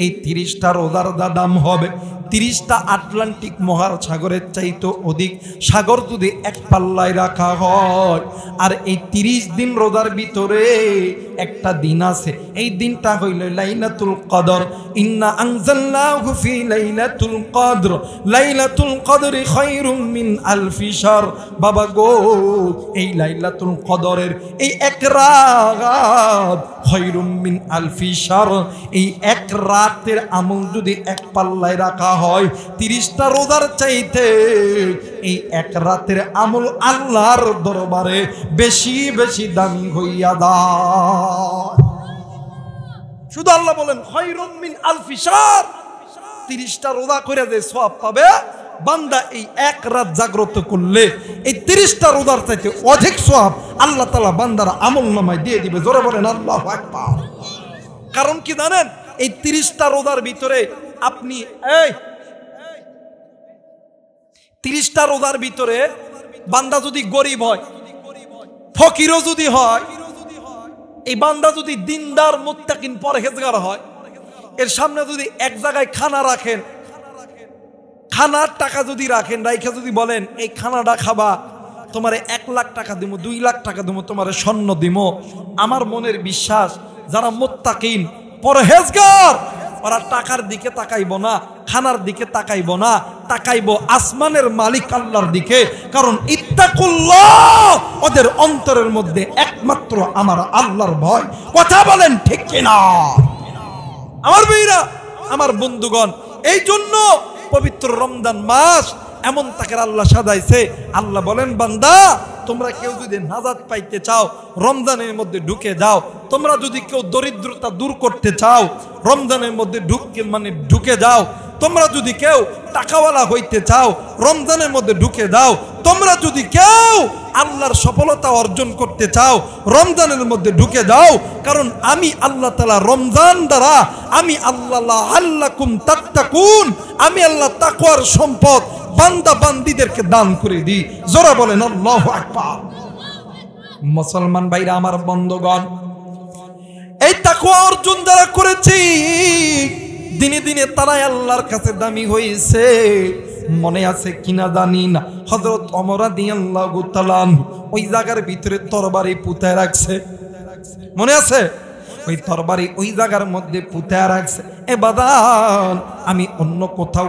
এই 30টা রোজার দাম হবে 30টা আটলান্টিক মহাসাগরের চাইতে অধিক সাগর যদি এক পাল্লায় রাখা হয়। আর এই 30 দিন রোজার ভিতরে একটা দিন আছে, এই দিনটা হইল লাইলাতুল কদর। ইন্না আনজালনাহু ফি লাইলাতুল কদর, লাইলাতুল কদরি খায়রুম মিন আলফি শাহর। বাবা গো, এই লাইলাতুল কদরের এই এক রাত খায়রুম মিন আলফি শাহর, এই এক রাতের আমল যদি এক পাল্লায় রাখা হয় 30টা রোজার চাইতে এই এক রাতের আমল আল্লাহর দরবারে বেশি বেশি দামি হইয়া যায়। শুধু আল্লাহ বলেন খায়রুম মিন আলফি শাহর, 30টা রোজা করে যে সওয়াব পাবে বান্দা এই এক রাত জাগ্রত করলে এই 30টা রোজার চাইতে অধিক সওয়াব আল্লাহ তাআলা বান্দার আমলনামায় দিয়ে দিবে। জোরে বলেন আল্লাহু আকবার। কারণ কি জানেন, এই 30টা রোজার ভিতরে আপনি 30টা রোজার ভিতরে বান্দা যদি গরিব হয়, ফকিরও যদি হয়, এই বান্দা যদি দিনদার মুত্তাকিন পরহেজগার হয়, এর সামনে যদি এক জায়গায় খানা রাখেন, খানার টাকা যদি রাখেন, রাইখা যদি বলেন এই খানাটা খাবা, তোমারে 1 লাখ টাকা দিব, 2 লাখ টাকা দিব, তোমারে স্বর্ণ দিব, আমার মনের বিশ্বাস যারা মুত্তাকিন পরহেজগার ওরা টাকার দিকে তাকাইব না, খানার দিকে তাকাইব না, তাকাইব আসমানের মালিক আল্লাহর দিকে। কারণ ইত্তাকুল্লাহ, ওদের অন্তরের মধ্যে একমাত্র আমার আল্লাহর ভয়। কথা বলেন ঠিক কিনা আমার ভাইরা, আমার বন্ধুগণ? এই জন্য পবিত্র রমজান মাস এমন তাকে আল্লাহ সাজাইছে। আল্লাহ বলেন বান্দা, তোমরা কেউ যদি নাজাত পাইতে চাও রমজানের মধ্যে ঢুকে যাও। তোমরা যদি কেউ দরিদ্রতা দূর করতে চাও রমজানের মধ্যে ঢুকে যাও। তোমরা যদি কেউ টাকাওয়ালা হইতে চাও রমজানের মধ্যে ঢুকে যাও। তোমরা যদি কেউ আল্লাহর সফলতা অর্জন করতে চাও রমজানের মধ্যে ঢুকে যাও। কারণ আমি আল্লাহ তাআলা রমজান দ্বারা আমি আল্লাহ লাআল্লাকুম তাত্তাকুন, আমি আল্লাহ তাকওয়ার সম্পদ বান্দা বান্দীদেরকে দান করে দিই। জোরে বলেন আল্লাহু আকবার। মুসলমান ভাইরা আমার বন্ধুগণ, এই তাকওয়া অর্জন যারা করেছি দিনে দিনে তারাই আল্লাহর কাছে দামি হয়েছে। মনে আছে কিনা জানি না, হযরত ওমর রাদিয়াল্লাহু তাআলা ওই জায়গার ভিতরে তরবারি পুঁতে রাখছে। মনে আছে? ওই তরবারি ওই জায়গার মধ্যে পুঁতে রাখছে। এ বাদান, আমি অন্য কোথাও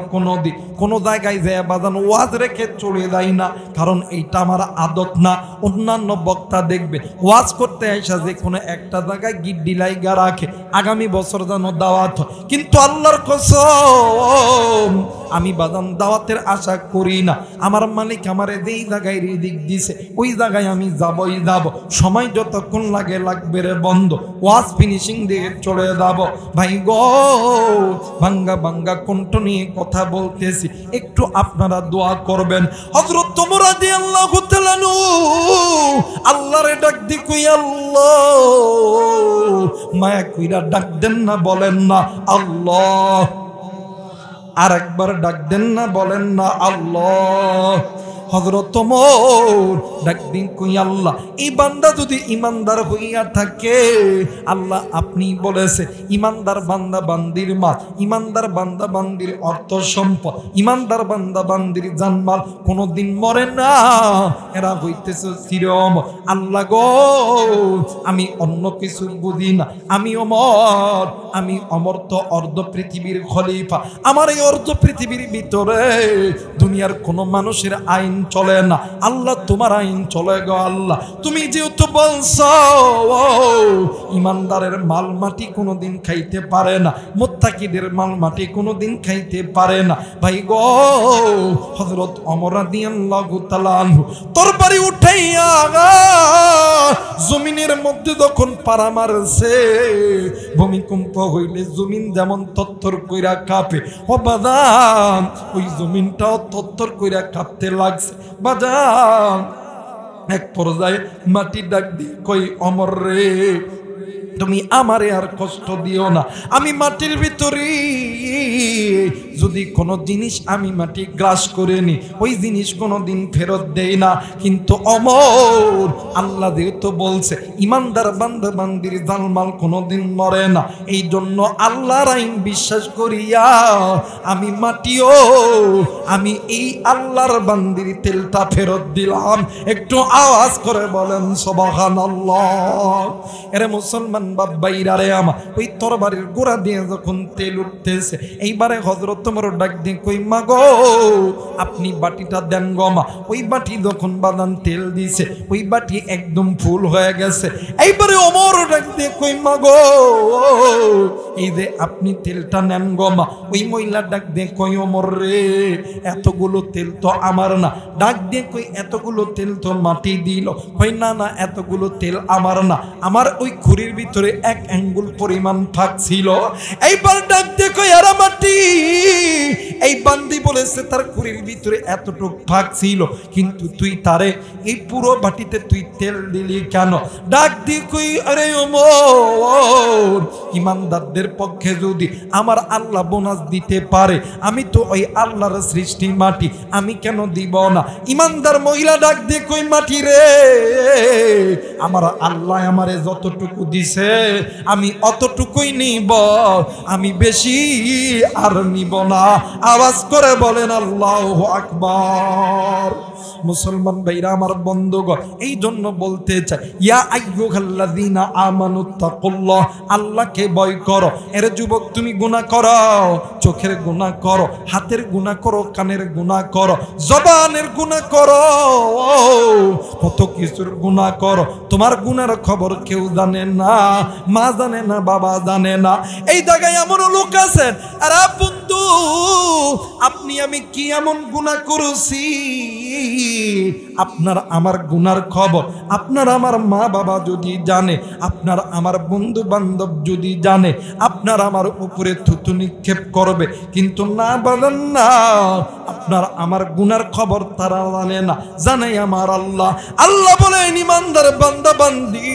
কোনো জায়গায় যে বাদান ওয়াজ রেখে চলে যাই না, কারণ এইটা আমার আদত না। অন্যান্য বক্তা দেখবে ওয়াজ করতে আসা যে কোনো একটা জায়গায় গিড্ডি লাইগা রাখে, আগামী বছর যেন দাওয়াত হয়। কিন্তু আল্লাহর কসম, আমি বাদান দাওয়াতের আশা করি না। আমার মালিক আমারে যেই জায়গায় রিজিক দিছে ওই জায়গায় আমি যাবই যাব। সময় যতক্ষণ লাগে লাগবে রে বন্ধ, ওয়াজ ফিনিশিং দিয়ে চলে যাব। ভাই গো, ভাঙ্গা ভাঙ্গা কণ্ঠ নিয়ে কথা বলতেছি, একটু আপনারা দোয়া করবেন। হযরত ওমর রাদিয়াল্লাহু তাআলা আল্লাহরে ডাক দি কই আল্লাহ, মায়া কইরা ডাক দেন না, বলেন না আল্লাহ। আর একবার ডাক দেন না, বলেন না আল্লাহ। হযরত ওমর ডাক দিন কই আল্লাহ এই বান্দা যদি ইমানদার হইয়া থাকে, আল্লাহ আপনি বলেছে ইমানদার বান্দা বান্দির মাল, ইমানদার বান্দা বান্দির অর্থ সম্পদ, ইমানদার বান্দা বান্দির জানমাল কোনোদিন মরে না, এরা হইতেছে চিরঅমর। আল্লাহ গো আমি অন্য কিছু বুঝি না, আমি অমর তো অর্ধ পৃথিবীর খলিফা, আমার এই অর্ধ পৃথিবীর ভিতরে দুনিয়ার কোনো মানুষের আইন চলে না, আল্লাহ তোমার আইন চলে গো। আল্লাহ তুমি যেহেতু বলছো ইমানদারের মাল মাটি কোনোদিন খাইতে পারে না, মুত্তাকিদের মাল মাটি কোনোদিন খাইতে পারে না। ভাই গো হযরত ওমর রাদিয়াল্লাহু তাআলা আনহু তরবারি উঠাইয়া জমিনের মধ্যে যখন পাড়া মারছে, ভূমিকম্প হইলে জমিন যেমন তত্তর কইরা কাঁপে, ও বাজান ওই জমিনটাও তত্তর কইরা কাঁপতে লাগছে। বাজান এক পর্যায়ে মাটি ডাক দিয়ে কই ওমর রে তুমি আমারে আর কষ্ট দিও না, আমি মাটির ভিতরে যদি কোনো জিনিস আমি মাটি গ্রাস করে নি ওই জিনিস কোনো দিন ফেরত দেই না। কিন্তু ওমর আল্লাহ যেহেতু বলছে ইমানদার বান্দা বান্দির জানমাল কোনোদিন মরে না, এই জন্য আল্লাহর আইন বিশ্বাস করিয়া আমি মাটিও আমি এই আল্লাহর বান্দির তেলটা ফেরত দিলাম। একটু আওয়াজ করে বলেন সুবহানাল্লাহ। এরে মুসলমান বাবাইরা রে আমার, ওই তরবারির গোড়া দিয়ে যখন তেল উঠতেছে, এইবারে হযরত ওমর ডাক দিয়ে কই মা গো আপনি বাটিটা দেন গো মা। ওই বাটি যখন বাদান তেল দিছে ওই বাটি একদম ফুল হয়ে গেছে। এইবারে ওমর ডাক দিয়ে কই মা গো এই যে আপনি তেলটা নেন গো মা। ওই মহিলা ডাক দিয়ে কই ওমর রে এতগুলো তেল তো আমার না। ডাক দিয়ে কই এতগুলো তেল তো মাটি দিল। কই না না এতগুলো তেল আমার না, আমার ওই খুরির ভিতরে এক আঙ্গুল পরিমাণ ফাঁক ছিল। এইবার ডাক দিয়ে কই আরে মাটি এই বান্দি বলেছে তার খুরির ভিতরে এতটুক ফাঁক ছিল, কিন্তু তুই তারে এই পুরো বাটিতে তুই তেল দিলি কেন? ডাক দিয়ে কই আরে ওমর ইমানদারদের পক্ষে যদি আমার আল্লাহ বোনাস দিতে পারে, আমি তো ওই আল্লাহর সৃষ্টি মাটি, আমি কেন দিব না? ইমানদার মহিলা ডাক দিয়ে কই মাটি রে আমার আল্লাহ আমারে যতটুকু দিছে আমি অতটুকুই নিব, আমি বেশি আর নিব না। আওয়াজ করে বলেন আল্লাহু আকবার। মুসলমান ভাইরা আমার বন্ধুগণ, এই জন্য বলতে চাই ইয়া আইয়ুহাল্লাযীনা আমানুত্তাকুল্লাহ, আল্লাহকে ভয় করো। এর যুবক তুমি গুনাহ করো, চোখের গুনাহ করো, হাতের গুনাহ করো, কানের গুনাহ করো, জবানের গুনাহ করো, কত কিছুর গুনাহ করো, তোমার গুনার খবর কেউ জানে না, মা জানে না, বাবা জানে না। এই জায়গায় এমন লোক আছেন আর বন্ধু আপনি আমি কি এমন গুনাহ করেছি, আপনার আমার গুনার খবর আপনার আমার মা বাবা যদি জানে, আপনার আমার বন্ধু বান্ধব যদি জানে, আপনার আমার উপরে থুতু নিক্ষেপ করবে, কিন্তু না বলেন না আপনার আমার গুনার খবর তারা জানে না, জানে আমার আল্লাহ। আল্লাহ বলেন ইমানদার বান্দা বান্দি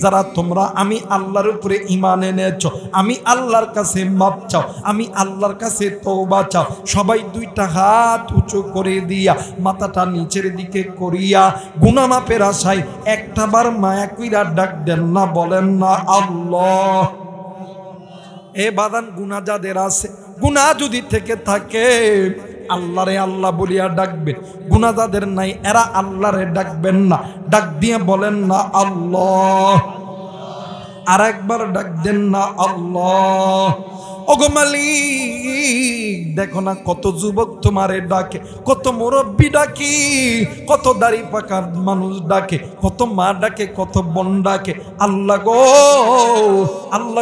যারা তোমরা আমি আল্লাহর উপরে ঈমান এনেছো, আমি আল্লাহর কাছে মাপ চাও, আমি আল্লাহর কাছে তওবা চাও, সবাই দুইটা হাত উঁচু করে দিয়া মাথাটা নিচের দিকে করিয়া গুনাহ মাপের আশায় একটা বার মায়া কইরা ডাক দেন না, বলেন না আল্লাহ। এ বাদান গুনাহ যাদের আছে, গুনাহ যদি থেকে থাকে আল্লাহরে আল্লাহ বলিয়া ডাকবেন, গুনাহ যাদের নাই এরা আল্লাহরে ডাকবেন না, ডাক দিয়ে বলেন না আল্লাহ। আর একবার ডাক দেন না আল্লাহ। ওগো মালিক দেখো না কত যুবক তোমারে ডাকে, কত মুরব্বী ডাকি, কত দাড়ি পাকা মানুষ ডাকে, কত মা ডাকে, কত বোন ডাকে। আল্লাহ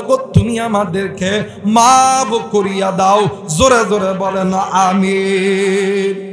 গো তুমি আমাদেরকে মাফ করিয়া দাও। জোরে জোরে বলেন আমিন।